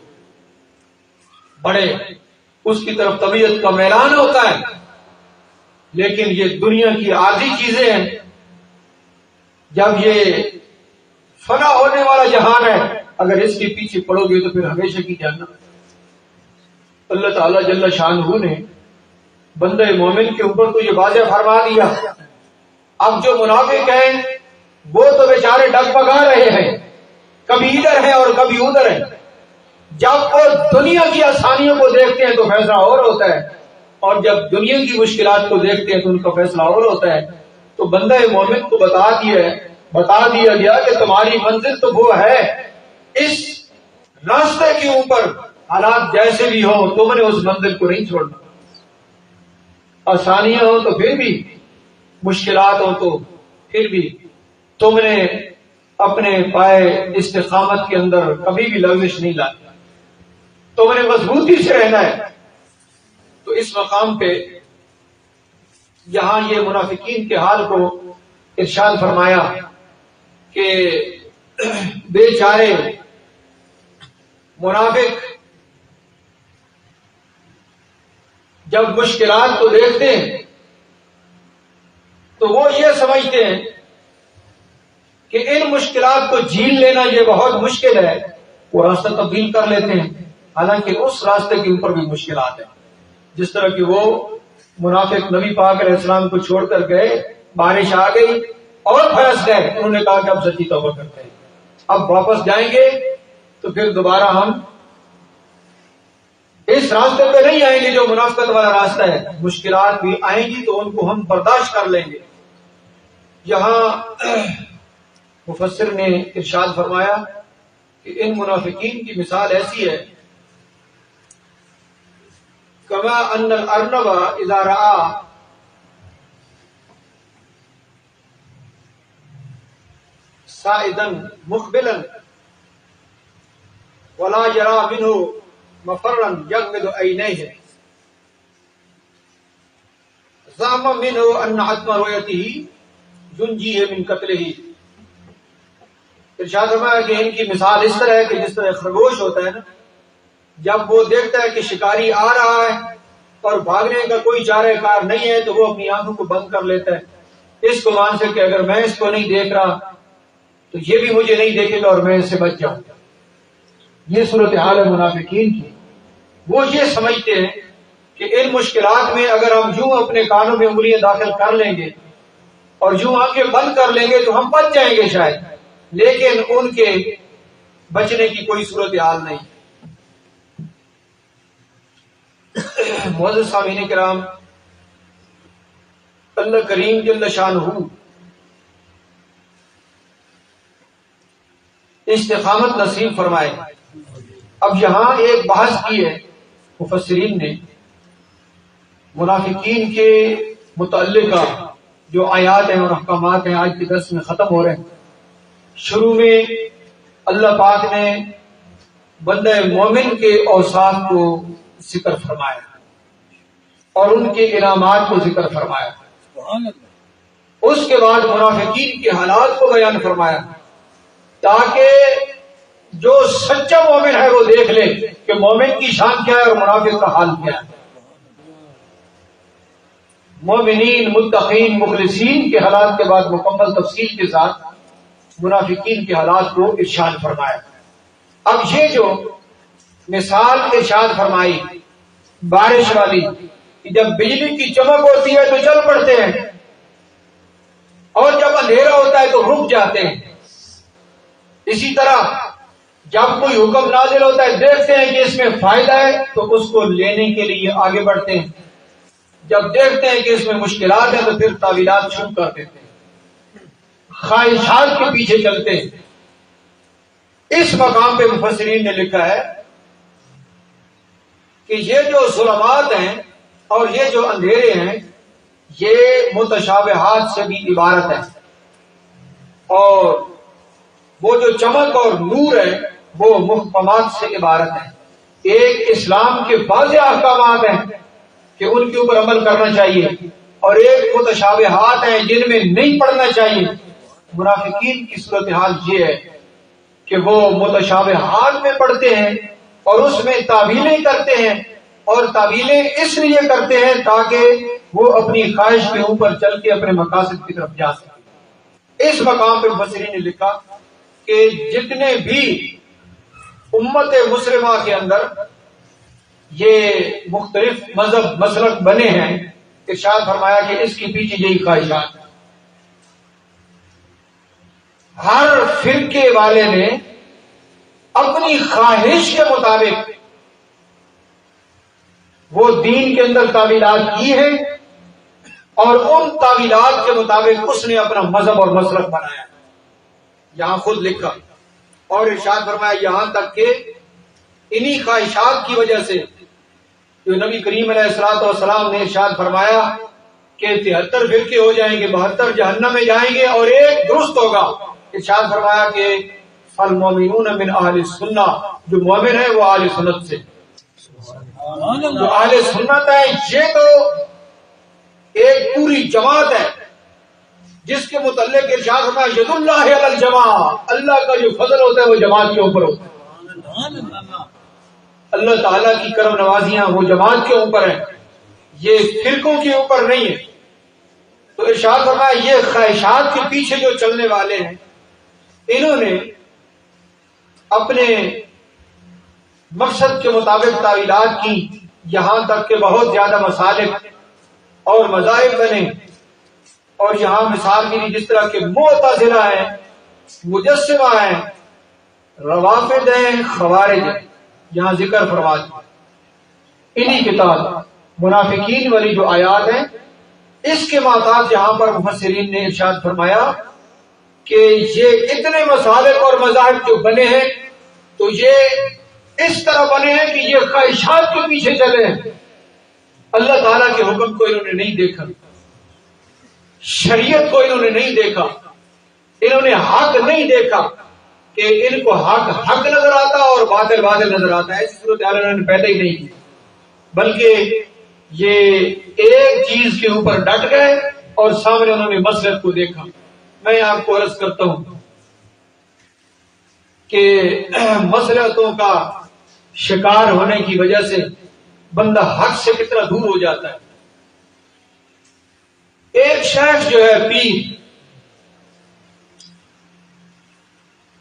بڑے اس کی طرف طبیعت کا میلان ہوتا ہے، لیکن یہ دنیا کی عارضی چیزیں ہیں. جب یہ فنا ہونے والا جہان ہے، اگر اس کے پیچھے پڑو گے تو پھر ہمیشہ کی جہنم. اللہ تعالیٰ جل شانہ نے بندہ مومن کے اوپر تو یہ واضح فرما دیا. اب جو منافق ہیں وہ تو بیچارے ڈگمگا رہے ہیں، کبھی ادھر ہے اور کبھی ادھر ہے. جب وہ دنیا کی آسانیوں کو دیکھتے ہیں تو فیصلہ اور ہوتا ہے، اور جب دنیا کی مشکلات کو دیکھتے ہیں تو ان کا فیصلہ اور ہوتا ہے. تو بندہ مومن کو بتا دیا گیا کہ تمہاری منزل تو وہ ہے، اس راستے کے اوپر حالات جیسے بھی ہو تم نے اس منزل کو نہیں چھوڑنا. آسانیاں ہو تو پھر بھی، مشکلات ہو تو پھر بھی تم نے اپنے پائے استقامت کے اندر کبھی بھی لغزش نہیں لاتے، تو انہیں مضبوطی سے رہنا ہے۔ تو اس مقام پہ یہاں یہ منافقین کے حال کو ارشاد فرمایا کہ بیچارے منافق جب مشکلات کو دیکھتے ہیں تو وہ یہ سمجھتے ہیں کہ ان مشکلات کو جھیل لینا یہ بہت مشکل ہے، وہ راستہ تبدیل کر لیتے ہیں، حالانکہ اس راستے کے اوپر بھی مشکلات ہیں۔ جس طرح کہ وہ منافق نبی پاک علیہ السلام کو چھوڑ کر گئے، بارش آ گئی اور پھنس گئے، انہوں نے کہا کہ اب سچی توبہ کرتے ہیں، اب واپس جائیں گے تو پھر دوبارہ ہم اس راستے پہ نہیں آئیں گے جو منافقت والا راستہ ہے، مشکلات بھی آئیں گی تو ان کو ہم برداشت کر لیں گے۔ یہاں مفسر نے ارشاد فرمایا کہ ان منافقین کی مثال ایسی ہے، کما ان الارنب اذا رأى صائدا مقبلا ولا يرى منه مفرا يغمض عينيه زعم منه ان عدم رؤيته ينجيه من قتله۔ ارشاد فرمایا کہ ان کی مثال اس طرح ہے کہ جس طرح خرگوش ہوتا ہے نا، جب وہ دیکھتا ہے کہ شکاری آ رہا ہے اور بھاگنے کا کوئی چارہ کار نہیں ہے تو وہ اپنی آنکھوں کو بند کر لیتا ہے اس گمان سے کہ اگر میں اس کو نہیں دیکھ رہا تو یہ بھی مجھے نہیں دیکھے گا اور میں اس سے بچ جاؤں گا۔ یہ صورتحال ہے منافقین کی۔ وہ یہ سمجھتے ہیں کہ ان مشکلات میں اگر ہم یوں اپنے کانوں میں انگلیاں داخل کر لیں گے اور یوں آنکھیں بند کر لیں گے تو ہم بچ جائیں گے شاید، لیکن ان کے بچنے کی کوئی صورتحال نہیں۔ معزز سامعین کرام، اللہ کریم جل شانہ استقامت نصیب فرمائے۔ اب یہاں ایک بحث کی ہے مفسرین نے منافقین کے متعلقہ جو آیات ہیں اور احکامات ہیں آج کے درس میں ختم ہو رہے ہیں۔ شروع میں اللہ پاک نے بندہ مومن کے اوصاف کو ذکر فرمایا اور ان کے انعامات کو ذکر فرمایا، اس کے بعد منافقین کے حالات کو بیان فرمایا تاکہ جو سچا مومن ہے وہ دیکھ لے کہ مومن کی شان کیا ہے اور منافق کا حال کیا ہے۔ مومنین، متقین، مخلصین کے حالات کے بعد مکمل تفصیل کے ساتھ منافقین کے حالات کو ارشاد فرمایا۔ اب یہ جو مثال ارشاد فرمائی بارش والی، کہ جب بجلی کی چمک ہوتی ہے تو چل پڑتے ہیں اور جب اندھیرا ہوتا ہے تو رک جاتے ہیں، اسی طرح جب کوئی حکم نازل ہوتا ہے دیکھتے ہیں کہ اس میں فائدہ ہے تو اس کو لینے کے لیے آگے بڑھتے ہیں، جب دیکھتے ہیں کہ اس میں مشکلات ہیں تو پھر تعویلات شروع کر دیتے ہیں، خواہشات کے پیچھے چلتے ہیں۔ اس مقام پہ مفسرین نے لکھا ہے کہ یہ جو ظلمات ہیں اور یہ جو اندھیرے ہیں یہ متشابہات سے بھی عبارت ہے، اور وہ جو چمک اور نور ہے وہ محکمات سے عبارت ہے۔ ایک اسلام کے واضح احکامات ہیں کہ ان کے اوپر عمل کرنا چاہیے، اور ایک متشابہات ہیں جن میں نہیں پڑھنا چاہیے۔ منافقین کی صورتحال یہ ہے کہ وہ متشابہات میں پڑھتے ہیں اور اس میں تعویلیں کرتے ہیں، اور تعویلیں اس لیے کرتے ہیں تاکہ وہ اپنی خواہش کے اوپر چل کے اپنے مقاصد کی طرف جا سکیں۔ اس مقام پہ مفسرین نے لکھا کہ جتنے بھی امت مسلمہ کے اندر یہ مختلف مذہب مسلک بنے ہیں، ارشاد فرمایا کہ اس کے پیچھے یہی خواہشات ہیں۔ ہر فرقے والے نے اپنی خواہش کے مطابق وہ دین کے اندر تعویلات کی ہیں اور ان تعویلات کے مطابق اس نے اپنا مذہب اور مسلک بنایا۔ یہاں خود لکھا اور ارشاد فرمایا یہاں تک کہ انہی خواہشات کی وجہ سے جو نبی کریم علیہ الصلوۃ والسلام نے ارشاد فرمایا کہ 73 فرقے ہو جائیں گے، 72 جہنم میں جائیں گے اور ایک درست ہوگا، ارشاد فرمایا کہ المؤمنون من اہل السنہ، جو مومن ہے وہ اہل سنت سے، جو اہل سنت ہے یہ تو ایک پوری جماعت ہے جس کے متعلق ارشاد فرمایا ید اللہ علی الجماع، اللہ کا جو فضل ہوتا ہے وہ جماعت کے اوپر ہوتا ہے، اللہ تعالیٰ کی کرم نوازیاں وہ جماعت کے اوپر ہیں، یہ فرقوں کے اوپر نہیں ہے۔ تو ارشاد فرمایا یہ خواہشات کے پیچھے جو چلنے والے ہیں انہوں نے اپنے مقصد کے مطابق تعویلات کی، یہاں تک کہ بہت زیادہ مسالک اور مذاہب بنے، اور یہاں مثال کے لیے جس طرح کے معتزلہ ہیں، مجسمہ ہیں، روافض ہیں، خوارج ہیں، یہاں ذکر فرما دیا۔ انہی کتاب منافقین والی جو آیات ہیں اس کے محتاط یہاں پر مفسرین نے ارشاد فرمایا کہ یہ اتنے مسالک اور مذاہب جو بنے ہیں تو یہ اس طرح بنے ہیں کہ یہ خواہشات کے پیچھے چلے ہیں، اللہ تعالیٰ کے حکم کو انہوں نے نہیں دیکھا، شریعت کو انہوں نے نہیں دیکھا، انہوں نے حق نہیں دیکھا کہ ان کو حق نظر آتا اور باطل باطل نظر آتا ہے، ایسی صورتحال انہوں نے پیدا ہی نہیں کی، بلکہ یہ ایک چیز کے اوپر ڈٹ گئے اور سامنے انہوں نے مصلحت کو دیکھا۔ میں آپ کو عرض کرتا ہوں کہ مصلحتوں کا شکار ہونے کی وجہ سے بندہ حق سے کتنا دور ہو جاتا ہے۔ ایک شیخ جو ہے پیر،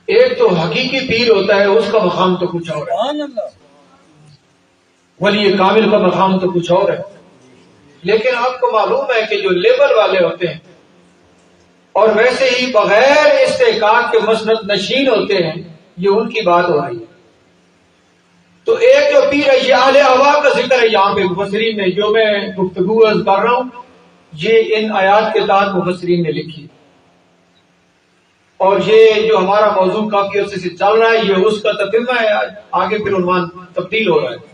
ایک تو حقیقی پیر ہوتا ہے، اس کا مقام تو کچھ اور ہے، ولی کامل کا مقام تو کچھ اور ہے، لیکن آپ کو معلوم ہے کہ جو لیبل والے ہوتے ہیں اور ویسے ہی بغیر استحقاق کے مسند نشین ہوتے ہیں، یہ ان کی بات ہو رہی ہے۔ تو ایک جو پیر ہے، یہ اہل ہوا کا ذکر ہے یہاں پہ مفسرین نے، جو میں گفتگو عرض کر رہا ہوں یہ ان آیات کے تحت مفسرین نے لکھی، اور یہ جو ہمارا موضوع کافی عرصے سے چل رہا ہے یہ اس کا تتمہ ہے، آگے پھر عنوان تبدیل ہو رہا ہے۔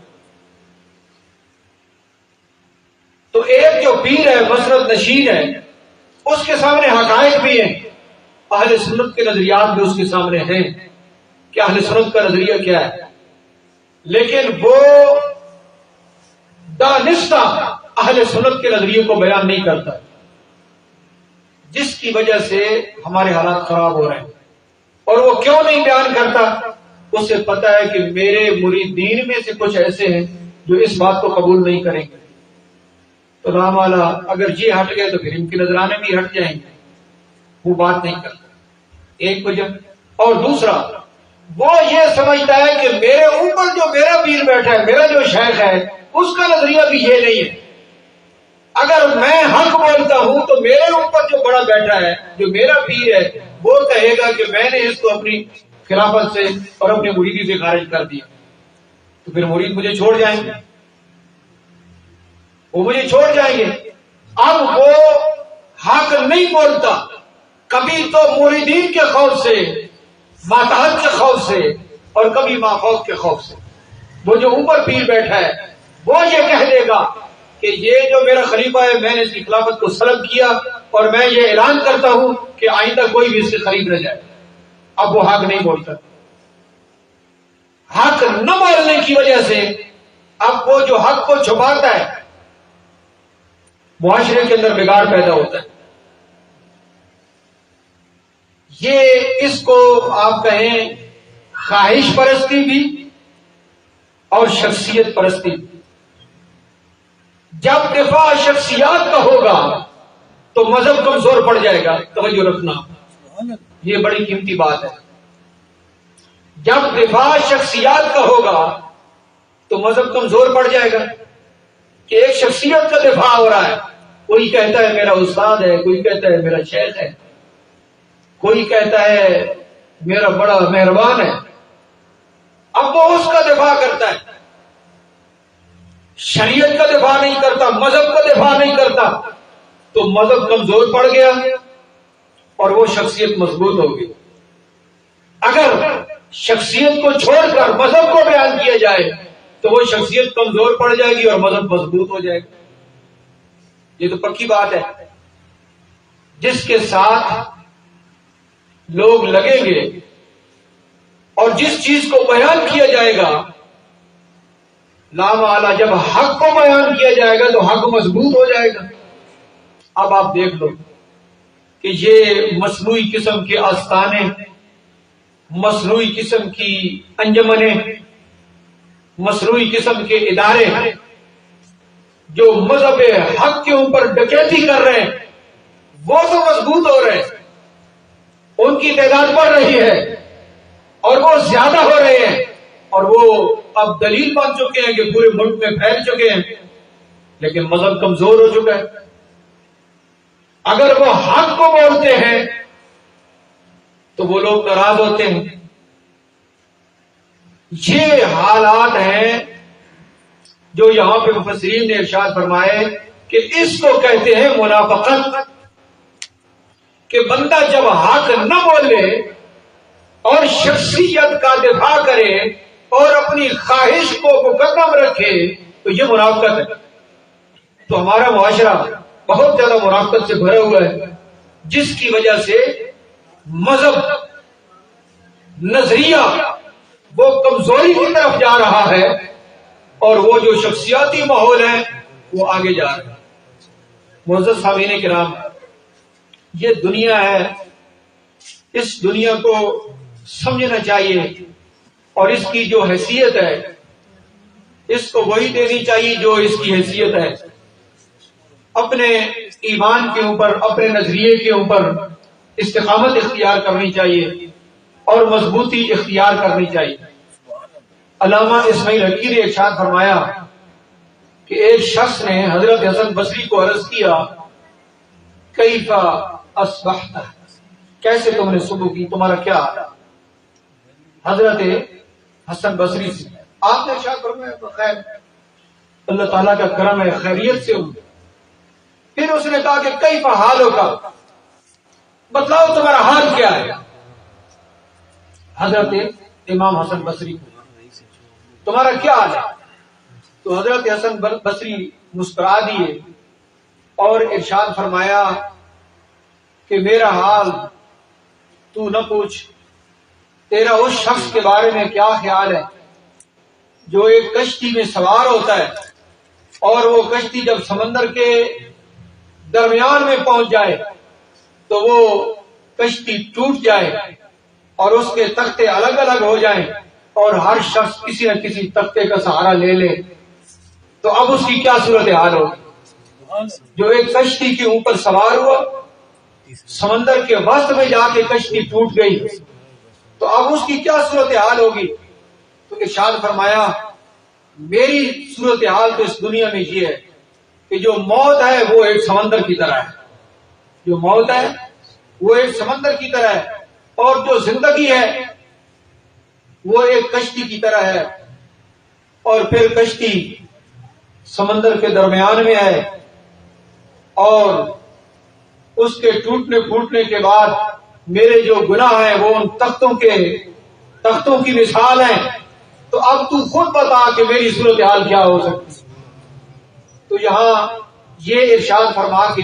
تو ایک جو پیر ہے مسند نشین ہے، اس کے سامنے حقائق بھی ہیں، اہل سنت کے نظریات بھی اس کے سامنے ہیں کہ اہل سنت کا نظریہ کیا ہے، لیکن وہ دانستہ اہل سنت کے نظریے کو بیان نہیں کرتا، جس کی وجہ سے ہمارے حالات خراب ہو رہے ہیں۔ اور وہ کیوں نہیں بیان کرتا؟ اسے پتا ہے کہ میرے مریدین میں سے کچھ ایسے ہیں جو اس بات کو قبول نہیں کریں گے، تو رام والا اگر یہ ہٹ گئے تو پھر ان کے نذرانے بھی ہٹ جائیں گے، وہ بات نہیں کرتا، ایک وجہ۔ اور دوسرا وہ یہ سمجھتا ہے کہ میرے اوپر جو میرا پیر بیٹھا ہے، میرا جو شیخ ہے، اس کا نظریہ بھی یہ نہیں ہے، اگر میں حق بولتا ہوں تو میرے اوپر جو بڑا بیٹھا ہے، جو میرا پیر ہے، وہ کہے گا کہ میں نے اس کو اپنی خلافت سے اور اپنی مریدی سے خارج کر دیا، تو پھر مرید مجھے چھوڑ جائیں گے، وہ مجھے چھوڑ جائیں گے۔ اب وہ حق نہیں بولتا، کبھی تو مریدین کے خوف سے، ماتحت کے خوف سے، اور کبھی ماخوف کے خوف سے۔ وہ جو اوپر پیر بیٹھا ہے وہ یہ کہہ دے گا کہ یہ جو میرا خلیفہ ہے میں نے اس کی خلافت کو سلب کیا، اور میں یہ اعلان کرتا ہوں کہ آئندہ کوئی بھی اس سے قریب نہ جائے۔ اب وہ حق نہیں بولتا، حق نہ بولنے کی وجہ سے اب وہ جو حق کو چھپاتا ہے معاشرے کے اندر بگاڑ پیدا ہوتا ہے۔ یہ اس کو آپ کہیں خواہش پرستی بھی اور شخصیت پرستی بھی۔ جب دفاع شخصیات کا ہوگا تو مذہب کمزور پڑ جائے گا، توجہ رکھنا، یہ بڑی قیمتی بات ہے۔ جب دفاع شخصیات کا ہوگا تو مذہب کمزور پڑ جائے گا کہ ایک شخصیت کا دفاع ہو رہا ہے، کوئی کہتا ہے میرا استاد ہے، کوئی کہتا ہے میرا شیخ ہے، کوئی کہتا ہے میرا بڑا مہربان ہے، اب وہ اس کا دفاع کرتا ہے، شریعت کا دفاع نہیں کرتا، مذہب کا دفاع نہیں کرتا، تو مذہب کمزور پڑ گیا اور وہ شخصیت مضبوط ہو گئی۔ اگر شخصیت کو چھوڑ کر مذہب کو بیان کیا جائے تو وہ شخصیت کمزور پڑ جائے گی اور مذہب مضبوط ہو جائے گا، یہ تو پکی بات ہے۔ جس کے ساتھ لوگ لگیں گے اور جس چیز کو بیان کیا جائے گا، لا محالہ جب حق کو بیان کیا جائے گا تو حق مضبوط ہو جائے گا۔ اب آپ دیکھ لو کہ یہ مصنوعی قسم کے آستانے، مصنوعی قسم کی انجمنیں، مصنوعی قسم کے ادارے جو مذہب حق کے اوپر ڈکیتی کر رہے ہیں، وہ تو مضبوط ہو رہے ہیں، ان کی تعداد بڑھ رہی ہے اور وہ زیادہ ہو رہے ہیں، اور وہ اب دلیل بن چکے ہیں کہ پورے ملک میں پھیل چکے ہیں، لیکن مذہب کمزور ہو چکا ہے۔ اگر وہ حق کو بولتے ہیں تو وہ لوگ ناراض ہوتے ہیں۔ یہ حالات ہیں جو یہاں پہ مفسرین نے ارشاد فرمائے کہ اس کو کہتے ہیں منافقت، کہ بندہ جب حق نہ بولے اور شخصیت کا دفاع کرے اور اپنی خواہش کو مقدم رکھے تو یہ منافقت ہے۔ تو ہمارا معاشرہ بہت زیادہ منافقت سے بھرا ہوا ہے، جس کی وجہ سے مذہب نظریہ وہ کمزوری کی طرف جا رہا ہے اور وہ جو شخصیاتی ماحول ہے وہ آگے جا رہا ہے۔ معزز سامعین کرام، یہ دنیا ہے، اس دنیا کو سمجھنا چاہیے اور اس کی جو حیثیت ہے اس کو وہی دینی چاہیے جو اس کی حیثیت ہے۔ اپنے ایمان کے اوپر، اپنے نظریے کے اوپر استقامت اختیار کرنی چاہیے اور مضبوطی اختیار کرنی چاہیے۔ علامہ اسماعیل حقی نے ارشاد فرمایا کہ ایک شخص نے حضرت حسن بصری کو عرض کیا، کیف اصبحت، کیسے تم نے صبح کی، تمہارا کیا حال ہے؟ حضرت حسن بصری سے آپ نے ارشاد فرمایا بخیر، اللہ تعالیٰ کا کرم ہے، خیریت سے ہوں۔ پھر اس نے کہا کہ کیف حالک، بتلاؤ تمہارا حال کیا ہے؟ حضرت امام حسن بصری کو، تمہارا کیا حال ہے؟ تو حضرت حسن بصری مسکرا دیے اور ارشاد فرمایا کہ میرا حال تو نہ پوچھ، تیرا اس شخص کے بارے میں کیا خیال ہے جو ایک کشتی میں سوار ہوتا ہے اور وہ کشتی جب سمندر کے درمیان میں پہنچ جائے تو وہ کشتی ٹوٹ جائے اور اس کے تختے الگ الگ ہو جائیں اور ہر شخص کسی نہ کسی تختے کا سہارا لے لے، تو اب اس کی کیا صورتحال ہوگی؟ جو ایک کشتی کے اوپر سوار ہوا، سمندر کے وسط میں جا کے کشتی ٹوٹ گئی، تو اب اس کی کیا صورتحال ہوگی؟ تو ارشاد فرمایا میری صورتحال تو اس دنیا میں یہ ہے کہ جو موت ہے وہ ایک سمندر کی طرح ہے، جو موت ہے وہ ایک سمندر کی طرح ہے، اور جو زندگی ہے وہ ایک کشتی کی طرح ہے، اور پھر کشتی سمندر کے درمیان میں ہے، اور اس کے ٹوٹنے پھوٹنے کے بعد میرے جو گناہ ہیں وہ ان تختوں کی مثال ہیں، تو اب تو خود بتا کہ میری صورتحال کیا ہو سکتی۔ تو یہاں یہ ارشاد فرما کے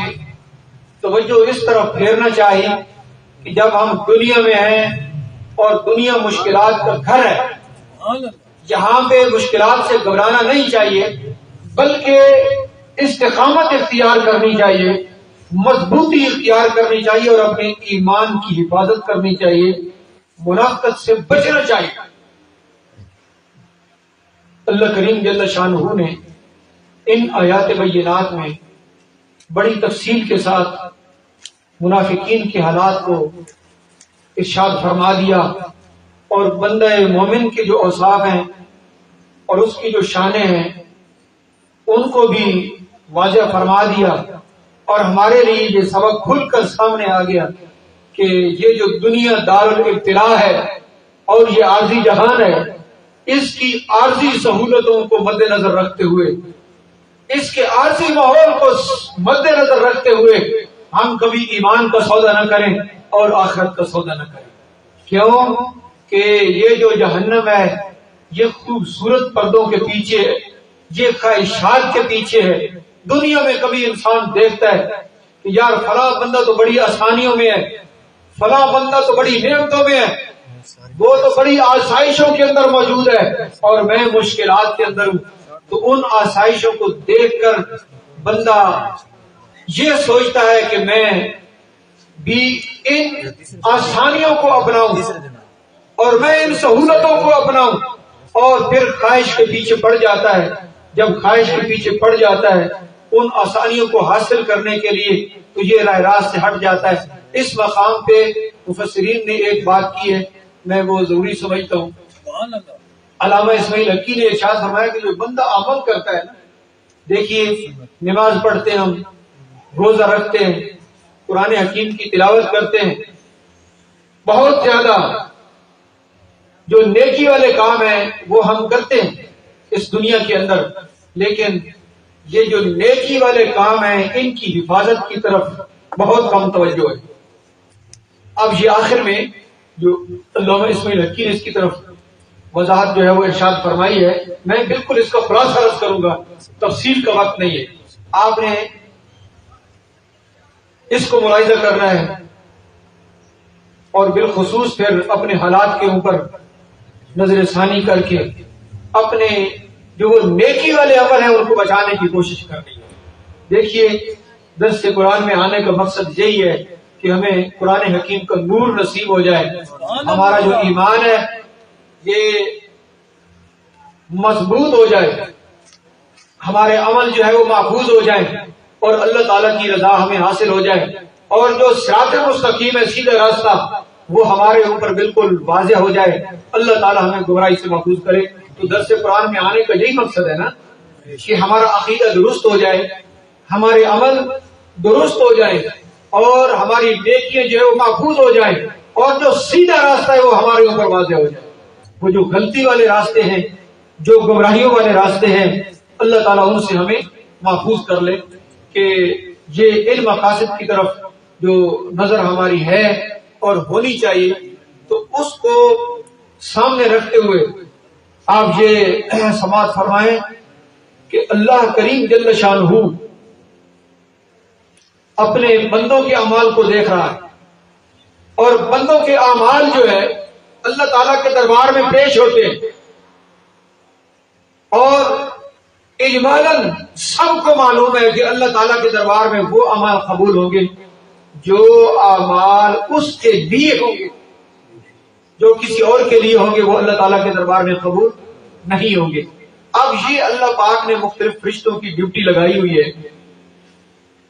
توجہ اس طرف پھیرنا چاہیے کہ جب ہم دنیا میں ہیں اور دنیا مشکلات کا گھر ہے، یہاں پہ مشکلات سے گھبرانا نہیں چاہیے، بلکہ استقامت اختیار کرنی چاہیے، مضبوطی اختیار کرنی چاہیے اور اپنے ایمان کی حفاظت کرنی چاہیے، منافقت سے بچنا چاہیے۔ اللہ کریم جل شانہ نے ان آیات بینات میں بڑی تفصیل کے ساتھ منافقین کے حالات کو ارشاد فرما دیا اور بندہ مومن کے جو اوصاف ہیں اور اس کی جو شانیں ہیں ان کو بھی واضح فرما دیا، اور ہمارے لیے یہ سبق کھل کر سامنے آ گیا کہ یہ جو دنیا دار الابتلاء ہے اور یہ عارضی جہان ہے، اس کی عارضی سہولتوں کو مد نظر رکھتے ہوئے، اس کے عارضی ماحول کو مد نظر رکھتے ہوئے ہم کبھی ایمان کا سودا نہ کریں اور آخرت کا سودا نہ کریں۔ کیوں کہ یہ جو جہنم ہے یہ خوبصورت پردوں کے پیچھے، یہ خواہشات کے پیچھے ہے۔ دنیا میں کبھی انسان دیکھتا ہے کہ یار فلاں بندہ تو بڑی آسانیوں میں ہے، فلاں بندہ تو بڑی نعمتوں میں ہے، وہ تو بڑی آسائشوں کے اندر موجود ہے اور میں مشکلات کے اندر ہوں، تو ان آسائشوں کو دیکھ کر بندہ یہ سوچتا ہے کہ میں بھی ان آسانیوں کو اپناؤں اور میں ان سہولتوں کو اپناؤں، اور پھر خواہش کے پیچھے پڑ جاتا ہے۔ جب خواہش کے پیچھے پڑ جاتا ہے ان آسانیوں کو حاصل کرنے کے لیے تو یہ راہ راست سے ہٹ جاتا ہے۔ اس مقام پہ مفسرین نے ایک بات کی ہے، میں وہ ضروری سمجھتا ہوں۔ علامہ اسماعیل حقی نے ارشاد فرمایا کہ جو بندہ عمل کرتا ہے نا، دیکھیے نماز پڑھتے ہیں، ہم روزہ رکھتے ہیں، قرآن حکیم کی تلاوت کرتے ہیں، بہت زیادہ جو نیکی والے کام ہیں وہ ہم کرتے ہیں اس دنیا کے اندر، لیکن یہ جو نیکی والے کام ہیں ان کی حفاظت کی طرف بہت کم توجہ ہے۔ اب یہ آخر میں جو علامہ اسماعیل حقی نے اس کی طرف وضاحت جو ہے وہ ارشاد فرمائی ہے، میں بالکل اس کا خلاصہ عرض کروں گا، تفصیل کا وقت نہیں ہے، آپ نے اس کو ملاحظہ کرنا ہے اور بالخصوص پھر اپنے حالات کے اوپر نظر ثانی کر کے اپنے جو وہ نیکی والے عمل ہیں ان کو بچانے کی کوشش کرنی ہے۔ دیکھیے درس قرآن میں آنے کا مقصد یہی ہے کہ ہمیں قرآن حکیم کا نور نصیب ہو جائے، ہمارا جو ایمان ہے یہ مضبوط ہو جائے، ہمارے عمل جو ہے وہ محفوظ ہو جائے اور اللہ تعالیٰ کی رضا ہمیں حاصل ہو جائے، اور جو صراط مستقیم ہے سیدھا راستہ وہ ہمارے اوپر بالکل واضح ہو جائے، اللہ تعالیٰ ہمیں گمراہی سے محفوظ کرے۔ تو درس قرآن میں آنے کا یہی مقصد ہے نا کہ ہمارا عقیدہ درست ہو جائے، ہمارے عمل درست ہو جائے اور ہماری نیکیاں جو ہے وہ محفوظ ہو جائیں، اور جو سیدھا راستہ ہے وہ ہمارے اوپر واضح ہو جائے۔ وہ جو غلطی والے راستے ہیں، جو گمراہیوں والے راستے ہیں، اللہ تعالیٰ ان سے ہمیں محفوظ کر لے کہ یہ ان مقاصد کی طرف جو نظر ہماری ہے اور ہونی چاہیے تو اس کو سامنے رکھتے ہوئے آپ یہ سماعت فرمائیں کہ اللہ کریم جل شانہ اپنے بندوں کے اعمال کو دیکھ رہا ہے، اور بندوں کے اعمال جو ہے اللہ تعالیٰ کے دربار میں پیش ہوتے ہیں، اور اجمالاً سب کو معلوم ہے کہ اللہ تعالیٰ کے دربار میں وہ اعمال قبول ہوں گے جو اعمال اس کے لیے ہوں گے، جو کسی اور کے لیے ہوں گے وہ اللہ تعالیٰ کے دربار میں قبول نہیں ہوں گے۔ اب یہ اللہ پاک نے مختلف فرشتوں کی ڈیوٹی لگائی ہوئی ہے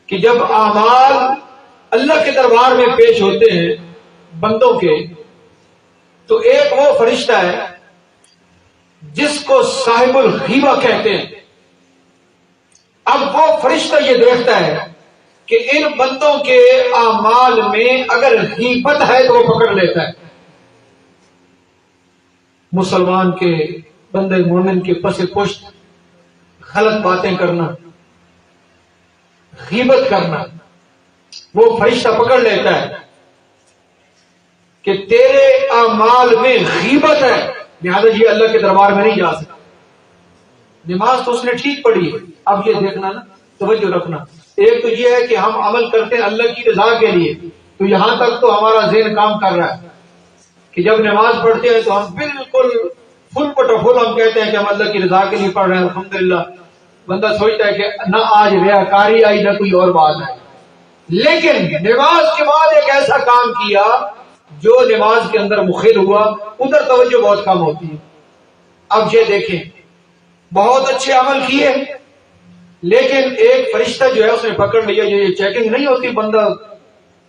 کہ جب اعمال اللہ کے دربار میں پیش ہوتے ہیں بندوں کے، تو ایک وہ فرشتہ ہے جس کو صاحب الغیبہ کہتے ہیں۔ اب وہ فرشتہ یہ دیکھتا ہے کہ ان بندوں کے اعمال میں اگر غیبت ہے تو وہ پکڑ لیتا ہے۔ مسلمان کے بندے مومن کے پس پشت غلط باتیں کرنا، غیبت کرنا، وہ فرشتہ پکڑ لیتا ہے کہ تیرے اعمال میں غیبت ہے، لہذا یہ اللہ کے دربار میں نہیں جا سکتا۔ نماز تو اس نے ٹھیک پڑھی ہے، اب یہ دیکھنا نا، توجہ رکھنا، ایک تو یہ ہے کہ ہم عمل کرتے ہیں اللہ کی رضا کے لیے، تو یہاں تک تو ہمارا ذہن کام کر رہا ہے کہ جب نماز پڑھتے ہیں تو ہم بالکل فل پٹافل ہم کہتے ہیں کہ ہم اللہ کی رضا کے لیے پڑھ رہے ہیں، الحمدللہ۔ بندہ سوچتا ہے کہ نہ آج ریاکاری آئی نہ کوئی اور بات ہے، لیکن نماز کے بعد ایک ایسا کام کیا جو نماز کے اندر مخل ہوا، ادھر توجہ بہت کم ہوتی ہے۔ اب یہ دیکھیں بہت اچھے عمل کیے، لیکن ایک فرشتہ جو ہے اس نے پکڑ لیا، جو یہ چیکنگ نہیں ہوتی، بندہ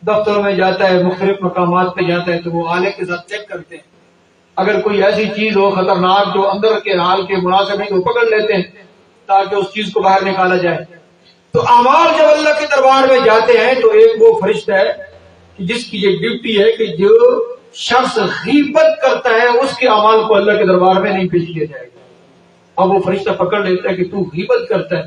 دفتروں میں جاتا ہے، مختلف مقامات پہ جاتا ہے تو وہ آلے کے ساتھ چیک کرتے ہیں، اگر کوئی ایسی چیز ہو خطرناک جو اندر کے حال کے مناسب نہیں تو پکڑ لیتے ہیں تاکہ اس چیز کو باہر نکالا جائے۔ تو اعمال جب اللہ کے دربار میں جاتے ہیں تو ایک وہ فرشتہ ہے کہ جس کی یہ ڈیوٹی ہے کہ جو شخص غیبت کرتا ہے اس کے اعمال کو اللہ کے دربار میں نہیں پیش کیا جائے گا۔ اب وہ فرشتہ پکڑ لیتا ہے کہ تو غیبت کرتا ہے،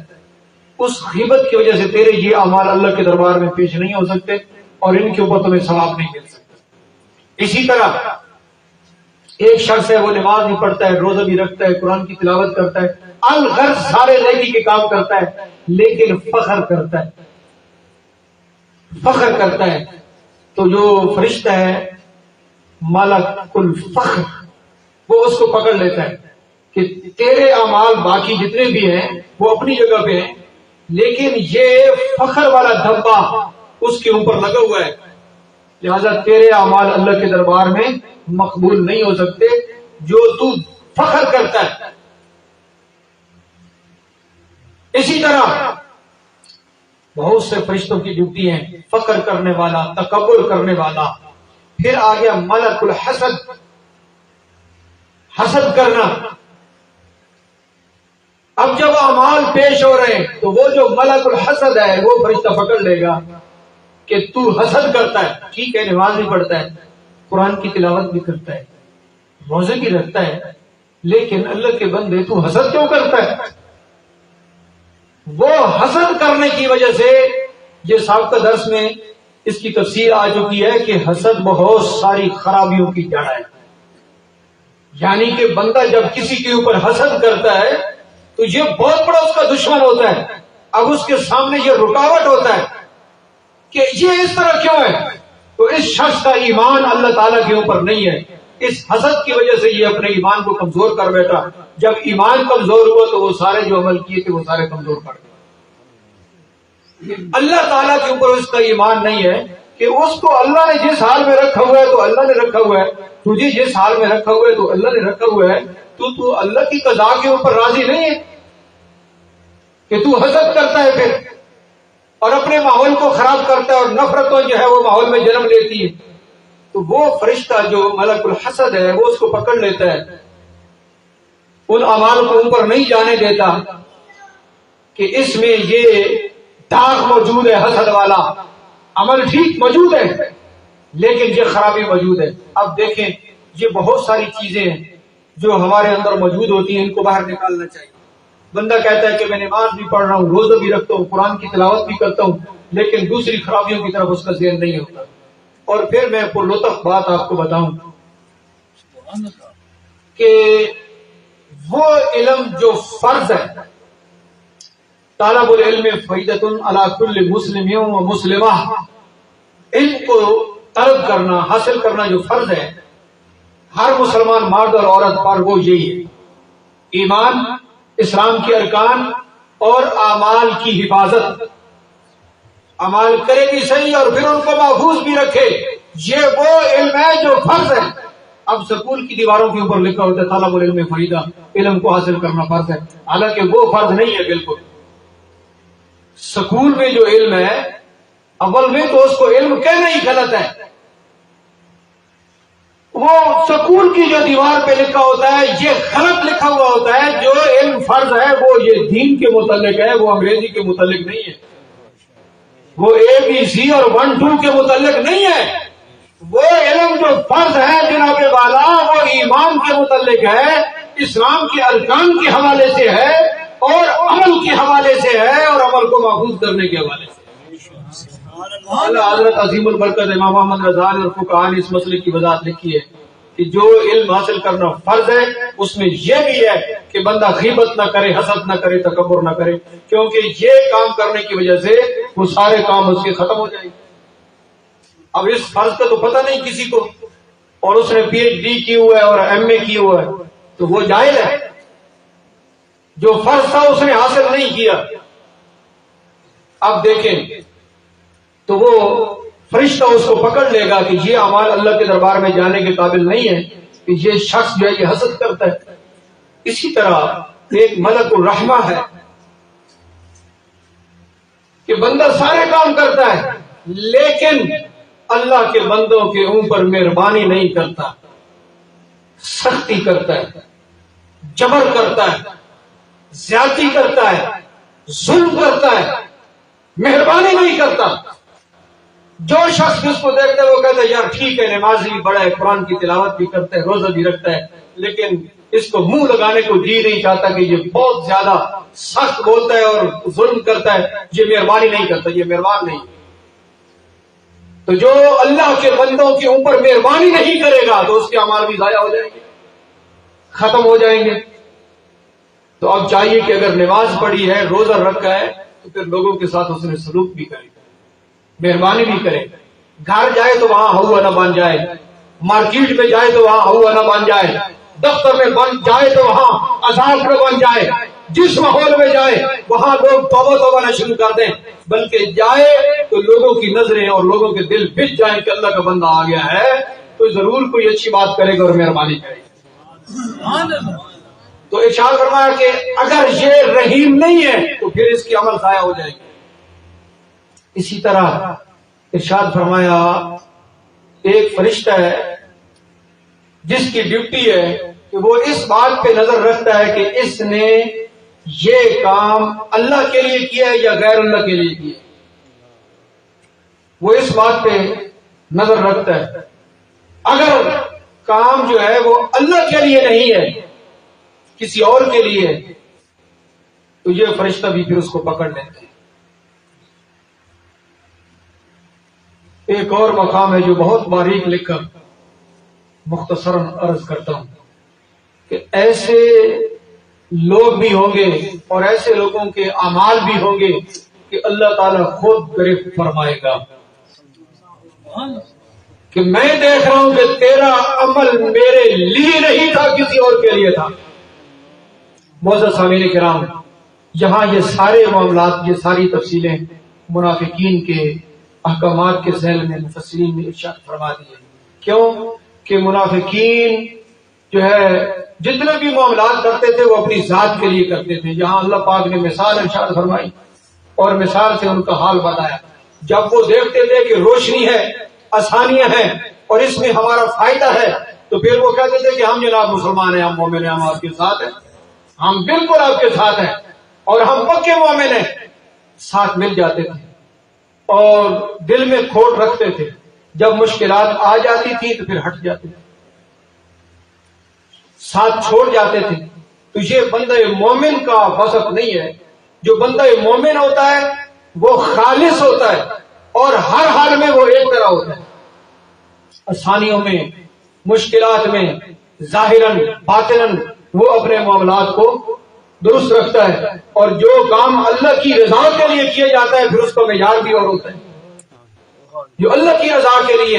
اس غیبت کی وجہ سے تیرے یہ اعمال اللہ کے دربار میں پیش نہیں ہو سکتے اور ان کے اوپر تمہیں ثواب نہیں مل سکتا۔ اسی طرح ایک شخص ہے وہ نماز بھی پڑھتا ہے، روزہ بھی رکھتا ہے، قرآن کی تلاوت کرتا ہے، الغرض سارے نیکی کے کام کرتا ہے، لیکن فخر کرتا ہے تو جو فرشتہ ہے ملک الفخر وہ اس کو پکڑ لیتا ہے کہ تیرے اعمال باقی جتنے بھی ہیں وہ اپنی جگہ پہ ہیں، لیکن یہ فخر والا دھبا اس کے اوپر لگا ہوا ہے، لہذا تیرے اعمال اللہ کے دربار میں مقبول نہیں ہو سکتے جو تو فخر کرتا ہے۔ اسی طرح بہت سے فرشتوں کی ڈیوٹی ہیں، فخر کرنے والا، تکبر کرنے والا۔ پھر آ گیا ملک الحسد، حسد کرنا۔ اب جب اعمال پیش ہو رہے ہیں تو وہ جو ملک الحسد ہے وہ فرشتہ پکڑ لے گا کہ تو حسد کرتا ہے، ٹھیک ہے نماز بھی پڑھتا ہے، قرآن کی تلاوت بھی کرتا ہے، روزے بھی رکھتا ہے، لیکن اللہ کے بندے تو حسد کیوں کرتا ہے؟ وہ حسد کرنے کی وجہ سے، یہ سابقہ درس میں اس کی تفسیر آ چکی ہے کہ حسد بہت ساری خرابیوں کی جڑ ہے، یعنی کہ بندہ جب کسی کے اوپر حسد کرتا ہے تو یہ بہت بڑا اس کا دشمن ہوتا ہے۔ اب اس کے سامنے یہ رکاوٹ ہوتا ہے کہ یہ اس طرح کیوں ہے، تو اس شخص کا ایمان اللہ تعالیٰ کے اوپر نہیں ہے، اس حسد کی وجہ سے یہ اپنے ایمان کو کمزور کر بیٹھا۔ جب ایمان کمزور ہوا تو وہ سارے جو عمل کیے تھے وہ سارے کمزور پڑ گئے۔ اللہ تعالیٰ کے اوپر اس کا ایمان نہیں ہے کہ اس کو اللہ نے جس حال میں رکھا ہوا ہے تو اللہ نے رکھا ہوا ہے، تجھے جس حال میں رکھا ہوا ہے تو اللہ نے رکھا ہوا ہے، تو اللہ کی قضا کے اوپر راضی نہیں ہے کہ تو حسد کرتا ہے پھر اور اپنے ماحول کو خراب کرتا ہے اور نفرتوں جو ہے وہ ماحول میں جنم لیتی ہے۔ تو وہ فرشتہ جو ملک الحسد ہے وہ اس کو پکڑ لیتا ہے، ان اعمال کو اوپر نہیں جانے دیتا کہ اس میں یہ داغ موجود ہے، حسد والا عمل ٹھیک موجود ہے لیکن یہ خرابی موجود ہے۔ اب دیکھیں یہ بہت ساری چیزیں ہیں جو ہمارے اندر موجود ہوتی ہیں، ان کو باہر نکالنا چاہیے۔ بندہ کہتا ہے کہ میں نماز بھی پڑھ رہا ہوں، روزہ بھی رکھتا ہوں، قرآن کی تلاوت بھی کرتا ہوں، لیکن دوسری خرابیوں کی طرف اس کا ذہن نہیں ہوتا۔ اور پھر میں پرلطف بات آپ کو بتاؤں کہ وہ علم جو فرض ہے، طالب العلم فریضۃ علی کل مسلم و مسلمہ، علم کو طلب کرنا، حاصل کرنا جو فرض ہے ہر مسلمان مرد اور عورت پر، وہ یہی ہے: ایمان، اسلام کے ارکان اور اعمال کی حفاظت۔ اعمال کرے بھی صحیح اور پھر ان کو محفوظ بھی رکھے، یہ وہ علم ہے جو فرض ہے۔ اب سکول کی دیواروں کے اوپر لکھا ہوتا ہے طالب العلم فریضہ، علم کو حاصل کرنا فرض ہے، حالانکہ وہ فرض نہیں ہے بالکل۔ سکول میں جو علم ہے اول میں تو اس کو علم کہنا ہی غلط ہے۔ وہ سکول کی جو دیوار پہ لکھا ہوتا ہے یہ غلط لکھا ہوا ہوتا ہے، جو علم فرض ہے وہ یہ دین کے متعلق ہے، وہ انگریزی کے متعلق نہیں ہے، وہ ABC اور 1 2 کے متعلق نہیں ہے۔ وہ علم جو فرض ہے جناب والا وہ ایمان کے متعلق ہے، اسلام کے ارکان کے حوالے سے ہے اور عمل کے حوالے سے ہے اور عمل کو محفوظ کرنے کے حوالے سے۔ حضرت عظیم البرکت امام محمد رضا اور فقہاء نے اس مسئلے کی وضاحت لکھی ہے کہ جو علم حاصل کرنا فرض ہے اس میں یہ بھی ہے کہ بندہ غیبت نہ کرے، حسد نہ کرے، تکبر نہ کرے، کیونکہ یہ کام کرنے کی وجہ سے وہ سارے کام اس کے ختم ہو جائیں گے۔ اب اس فرض کا تو پتہ نہیں کسی کو، اور اس نے PhD کی ہوا ہے اور MA کی ہوا ہے تو وہ جاہل ہے، جو فرض تھا اس نے حاصل نہیں کیا۔ اب دیکھیں تو وہ فرشتہ اس کو پکڑ لے گا کہ یہ اعمال اللہ کے دربار میں جانے کے قابل نہیں ہے، کہ یہ شخص جو ہے یہ حسد کرتا ہے۔ اسی طرح ایک ملک الرحمہ ہے کہ بندہ سارے کام کرتا ہے لیکن اللہ کے بندوں کے اوپر مہربانی نہیں کرتا، سختی کرتا ہے، جبر کرتا ہے، زیادتی کرتا ہے، ظلم کرتا ہے، مہربانی نہیں کرتا۔ جو شخص اس کو دیکھتا ہے وہ کہتا ہے یار ٹھیک ہے، نمازی بھی بڑا ہے، قرآن کی تلاوت بھی کرتا ہے، روزہ بھی رکھتا ہے، لیکن اس کو منہ لگانے کو جی نہیں چاہتا کہ یہ بہت زیادہ سخت بولتا ہے اور ظلم کرتا ہے، یہ مہربانی نہیں کرتا، یہ مہربان نہیں۔ تو جو اللہ کے بندوں کے اوپر مہربانی نہیں کرے گا تو اس کے اعمال بھی ضائع ہو جائیں گے، ختم ہو جائیں گے۔ تو اب چاہیے کہ اگر نماز پڑھی ہے، روزہ رکھا ہے، تو پھر لوگوں کے ساتھ اس نے سلوک بھی کرے، مہربانی بھی کرے، گھر جائے تو وہاں ہوا نہ بن جائے، مارکیٹ میں جائے تو وہاں ہوا نہ بن جائے، دفتر میں بن جائے تو وہاں عذاب نہ بن جائے، جس ماحول میں جائے وہاں لوگ توبہ توبہ نہ شروع کر دیں، بلکہ جائے تو لوگوں کی نظریں اور لوگوں کے دل بچ جائیں کہ اللہ کا بندہ آ گیا ہے تو ضرور کوئی اچھی بات کرے گا اور مہربانی کرے گا۔ تو ارشاد فرمایا کہ اگر یہ رحیم نہیں ہے تو پھر اس کی عمل ضائع ہو جائے گی۔ اسی طرح ارشاد فرمایا ایک فرشتہ ہے جس کی ڈیوٹی ہے کہ وہ اس بات پہ نظر رکھتا ہے کہ اس نے یہ کام اللہ کے لیے کیا ہے یا غیر اللہ کے لیے کیا ہے، وہ اس بات پہ نظر رکھتا ہے۔ اگر کام جو ہے وہ اللہ کے لیے نہیں ہے، کسی اور کے لیے، تو یہ فرشتہ بھی پھر اس کو پکڑ لیتا ہے۔ ایک اور مقام ہے جو بہت باریک لکھا، مختصراً عرض کرتا ہوں کہ ایسے لوگ بھی ہوں گے اور ایسے لوگوں کے اعمال بھی ہوں گے کہ اللہ تعالیٰ خود گرفت فرمائے گا کہ میں دیکھ رہا ہوں کہ تیرا عمل میرے لیے نہیں تھا، کسی اور کے لیے تھا۔ معزز سامعین کرام، یہاں یہ سارے معاملات، یہ ساری تفصیلیں منافقین کے احکامات کے ذیل میں مفسرین نے ارشاد فرما دی ہے۔ کیوں کہ منافقین جو ہے جتنے بھی معاملات کرتے تھے وہ اپنی ذات کے لیے کرتے تھے۔ یہاں اللہ پاک نے مثال ارشاد فرمائی اور مثال سے ان کا حال بتایا۔ جب وہ دیکھتے تھے کہ روشنی ہے، آسانیاں ہیں اور اس میں ہمارا فائدہ ہے تو پھر وہ کہتے تھے کہ ہم جناب مسلمان ہیں، ہم مومن ہیں، ہم آپ کے ساتھ ہیں، ہم بالکل آپ کے ساتھ ہیں اور ہم پکے مومن ہیں، ساتھ مل جاتے تھے اور دل میں کھوٹ رکھتے تھے۔ جب مشکلات آ جاتی تھی تو پھر ہٹ جاتے تھے، ساتھ چھوڑ جاتے تھے۔ تو یہ بندہ مومن کا وصف نہیں ہے۔ جو بندہ مومن ہوتا ہے وہ خالص ہوتا ہے اور ہر حال میں وہ ایک طرح ہوتا ہے، آسانیوں میں، مشکلات میں، ظاہراً باطناً وہ اپنے معاملات کو درست رکھتا ہے، اور جو کام اللہ کی رضا کے لیے کیا جاتا ہے پھر اس کا معیار بھی اور ہوتا ہے۔ جو اللہ کی رضا کے لیے،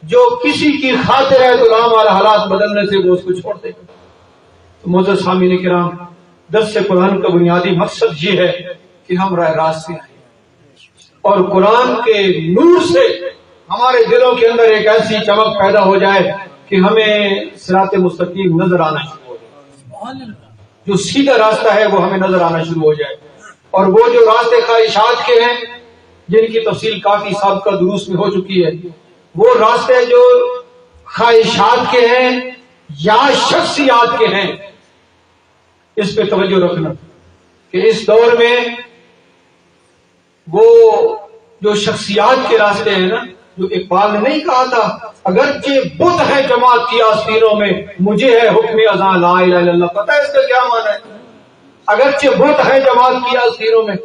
جو کسی کی خاطر ہے تو نام والا حالات بدلنے سے وہ اس کو چھوڑ دے گا۔ تو معزز سامعین کرام، درس قرآن کا بنیادی مقصد یہ ہے کہ ہم راہ راست سے آئیں اور قرآن کے نور سے ہمارے دلوں کے اندر ایک ایسی چمک پیدا ہو جائے کہ ہمیں صراط مستقیم نظر آنا شروع ہو جائے، جو سیدھا راستہ ہے وہ ہمیں نظر آنا شروع ہو جائے، اور وہ جو راستے خواہشات کے ہیں جن کی تفصیل کافی سابقہ دروس میں ہو چکی ہے، وہ راستے جو خواہشات کے ہیں یا شخصیات کے ہیں، اس پہ توجہ رکھنا کہ اس دور میں وہ جو شخصیات کے راستے ہیں نا، جو اقبال نے نہیں کہا تھا اگرچہ بت ہے جماعت کی آستینوں میں، مجھے ہے حکم اذان لا الہ الا اللہ۔ پتہ ہے اس کا کیا معنی ہے؟ اگرچہ بت ہے جماعت کی آستینوں میں،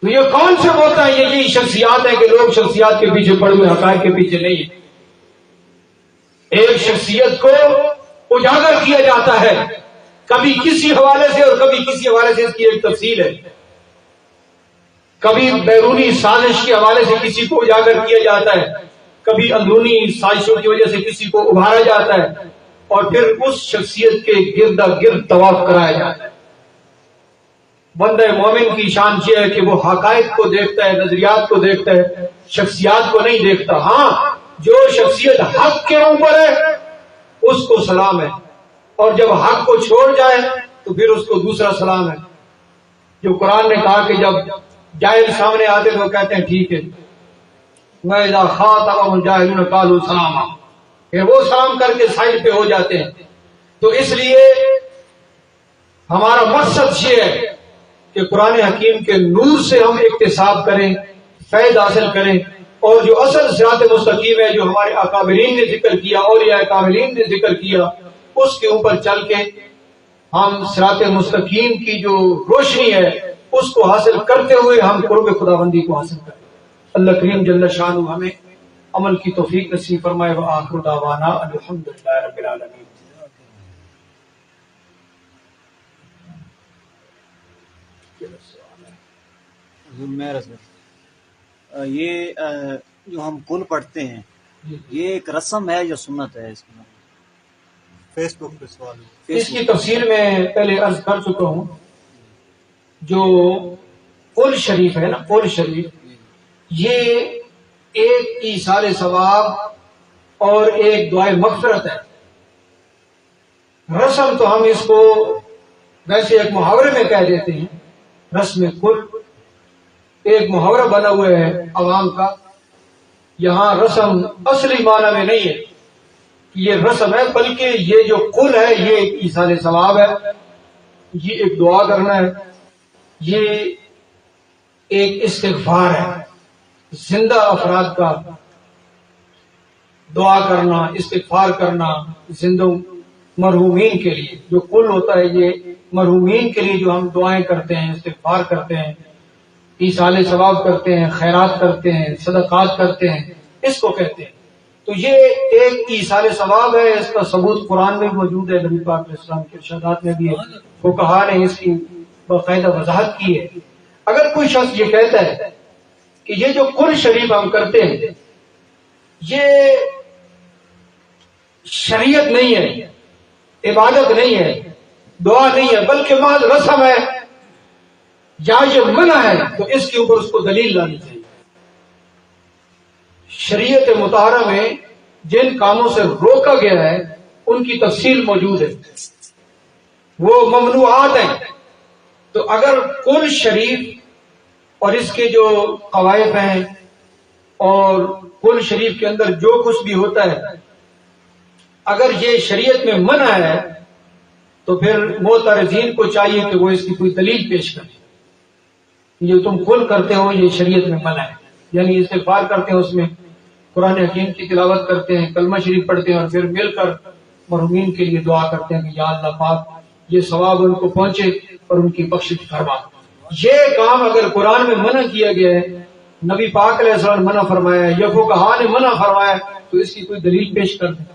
تو یہ کون سے بت ہیں؟ یہی شخصیات ہیں کہ لوگ شخصیات کے پیچھے پڑے ہوئے، حقائق کے پیچھے نہیں۔ ایک شخصیت کو اجاگر کیا جاتا ہے، کبھی کسی حوالے سے اور کبھی کسی حوالے سے، اس کی ایک تفصیل ہے۔ کبھی بیرونی سازش کے حوالے سے کسی کو اجاگر کیا جاتا ہے، کبھی اندرونی سازشوں کی وجہ سے کسی کو ابھارا جاتا ہے، اور پھر اس شخصیت کے گرد گرد طواف کرایا جاتا ہے۔ بندہ مومن کی شان یہ ہے کہ وہ حقائق کو دیکھتا ہے، نظریات کو دیکھتا ہے، شخصیات کو نہیں دیکھتا۔ ہاں، جو شخصیت حق کے اوپر ہے اس کو سلام ہے، اور جب حق کو چھوڑ جائے تو پھر اس کو دوسرا سلام ہے۔ جو قرآن نے کہا کہ جب جاہل سامنے آتے تو کہتے ہیں ٹھیک ہے، وَإِذَا خَاطَبَهُمُ الْجَاهِلُونَ قَالُوا سَلَامًا، پھر وہ سلام کر کے سائڈ پہ ہو جاتے ہیں۔ تو اس لیے ہمارا مقصد یہ ہے کہ قرآن حکیم کے نور سے ہم اکتساب کریں، فیض حاصل کریں، اور جو اصل صراط مستقیم ہے جو ہمارے اکابرین نے ذکر کیا، اولیاء کاملین نے ذکر کیا، اس کے اوپر چل کے ہم صراط مستقیم کی جو روشنی ہے اس کو حاصل کرتے ہوئے ہم قرب خداوندی کو حاصل کریں۔ اللہ کریم جل شانہ ہمیں عمل کی توفیق نصیب فرمائے۔ وآخر دعوانا الحمدللہ رب العالمین۔ حضور میں یہ جو ہم کل پڑھتے ہیں یہ ایک رسم ہے یا سنت ہے؟ اس میں فیس بک پہ سوال ہے. اس کی تفصیل میں پہلے عرض کر چکا ہوں. جو قل شریف ہے نا، قل شریف، یہ ایک ایصال ثواب اور ایک دعائے مغفرت ہے. رسم تو ہم اس کو ویسے ایک محاورے میں کہہ دیتے ہیں. رسم قل ایک محاورہ بنا ہوا ہے عوام کا. یہاں رسم اصلی معنی میں نہیں ہے کہ یہ رسم ہے، بلکہ یہ جو قل ہے یہ ایک ایصال ثواب ہے، یہ ایک دعا کرنا ہے، یہ ایک استغفار ہے. زندہ افراد کا دعا کرنا، استغفار کرنا زندہ مرحومین کے لیے. جو قل ہوتا ہے یہ مرحومین کے لیے جو ہم دعائیں کرتے ہیں، استغفار کرتے ہیں، ایصال ثواب کرتے ہیں، خیرات کرتے ہیں، صدقات کرتے ہیں، اس کو کہتے ہیں. تو یہ ایک ایصال ثواب ہے. اس کا ثبوت قرآن میں موجود ہے، نبی پاک علیہ السلام کے ارشادات میں بھی ہے، فقہا نے اس کی باقاعدہ وضاحت کی ہے. اگر کوئی شخص یہ کہتا ہے کہ یہ جو قل شریف ہم کرتے ہیں یہ شریعت نہیں ہے، عبادت نہیں ہے، دعا نہیں ہے، بلکہ محض رسم ہے یا یہ منع ہے، تو اس کے اوپر اس کو دلیل لانی چاہیے. شریعت مطہرہ میں جن کاموں سے روکا گیا ہے ان کی تفصیل موجود ہے، وہ ممنوعات ہیں. تو اگر قل شریف اور اس کے جو قواعد ہیں اور قل شریف کے اندر جو کچھ بھی ہوتا ہے اگر یہ شریعت میں منع ہے تو پھر معترضین کو چاہیے کہ وہ اس کی کوئی دلیل پیش کریں. جو تم قل کرتے ہو یہ شریعت میں منع ہے، یعنی استغفار کرتے ہیں، اس میں قرآن حکیم کی تلاوت کرتے ہیں، کلمہ شریف پڑھتے ہیں اور پھر مل کر مرحومین کے لیے دعا کرتے ہیں کہ یا اللہ پاک یہ ثواب ان کو پہنچے اور ان کی بخشش فرما. یہ کام اگر قرآن میں منع کیا گیا ہے، نبی پاک علیہ السلام نے منع فرمایا ہے یا فقہا نے منع فرمایا ہے، تو اس کی کوئی دلیل پیش کر دیں.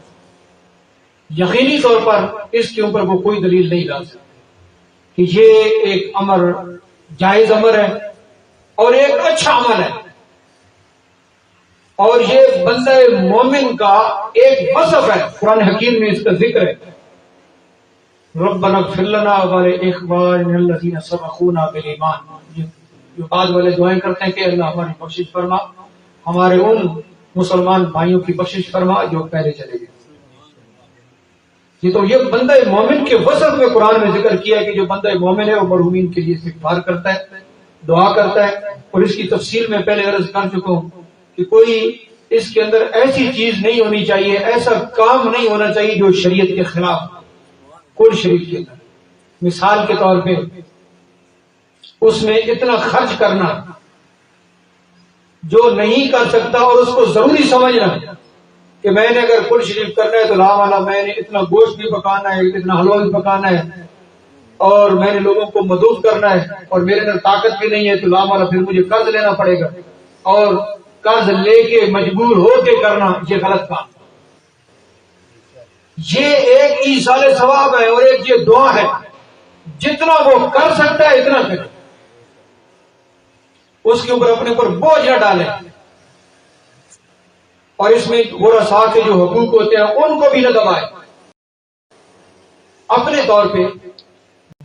یقینی طور پر اس کے اوپر وہ کوئی دلیل نہیں لا سکتے کہ یہ ایک امر جائز امر ہے اور ایک اچھا عمل ہے اور یہ بندہ مومن کا ایک وصف ہے. قرآن حکیم میں اس کا ذکر ہے، ربنا اغفر لنا ولإخواننا الذين سبقونا بالایمان. جو بعد والے دعائیں کرتے ہیں کہ اللہ ہماری بخشش فرما، ہمارے ان مسلمان بھائیوں کی بخشش فرما جو پہلے چلے گئے. یہ تو یہ بندہ مومن کے وصف میں قرآن میں ذکر کیا ہے کہ جو بندہ مومن ہے وہ مرحومین کے لیے استغفار کرتا ہے، دعا کرتا ہے. اور اس کی تفصیل میں پہلے عرض کر چکا ہوں کہ کوئی اس کے اندر ایسی چیز نہیں ہونی چاہیے، ایسا کام نہیں ہونا چاہیے جو شریعت کے خلاف. قل شریف کے اندر مثال کے طور پہ اس میں اتنا خرچ کرنا جو نہیں کر سکتا اور اس کو ضروری سمجھنا کہ میں نے اگر قل شریف کرنا ہے تو لا والا میں نے اتنا گوشت بھی پکانا ہے، اتنا حلوہ بھی پکانا ہے اور میں نے لوگوں کو مدعو کرنا ہے اور میرے اندر طاقت بھی نہیں ہے تو لا والا پھر مجھے قرض لینا پڑے گا اور قرض لے کے مجبور ہو کے کرنا، یہ غلط کام. یہ ایک ایصال ثواب ہے اور ایک یہ دعا ہے. جتنا وہ کر سکتا ہے اتنا کرے، اس کے اوپر اپنے اوپر بوجھ نہ ڈالے اور اس میں ورثاء کے جو حقوق ہوتے ہیں ان کو بھی نہ دبائے. اپنے طور پہ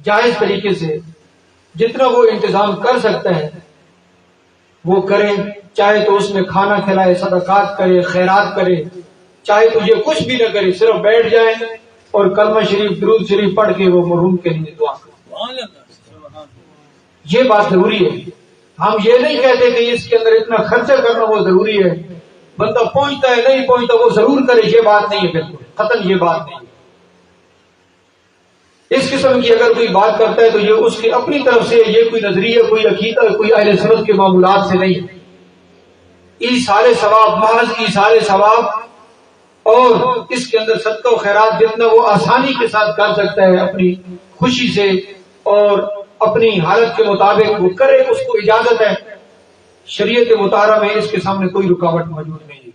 جائز طریقے سے جتنا وہ انتظام کر سکتا ہے وہ کرے، چاہے تو اس میں کھانا کھلائے، صدقات کرے، خیرات کرے، چاہے تو یہ کچھ بھی نہ کرے، صرف بیٹھ جائے اور کلمہ شریف درود شریف پڑھ کے وہ مرحوم کے لیے دعا کرے. یہ بات ضروری ہے. ہم یہ نہیں کہتے کہ اس کے اندر اتنا خرچہ کرنا وہ ضروری ہے، بندہ پہنچتا ہے نہیں پہنچتا وہ ضرور کرے، یہ بات نہیں ہے، بالکل قطعاً یہ بات نہیں ہے. اس قسم کی اگر کوئی بات کرتا ہے تو یہ اس کی اپنی طرف سے، یہ کوئی نظریہ، کوئی عقیدہ، کوئی اہل سنت کے معمولات سے نہیں. ایصال ثواب، محض ایصال ثواب، اور اس کے اندر صدقہ و خیرات جتنا وہ آسانی کے ساتھ کر سکتا ہے اپنی خوشی سے اور اپنی حالت کے مطابق وہ کرے، اس کو اجازت ہے. شریعت مطہرہ میں اس کے سامنے کوئی رکاوٹ موجود نہیں ہے.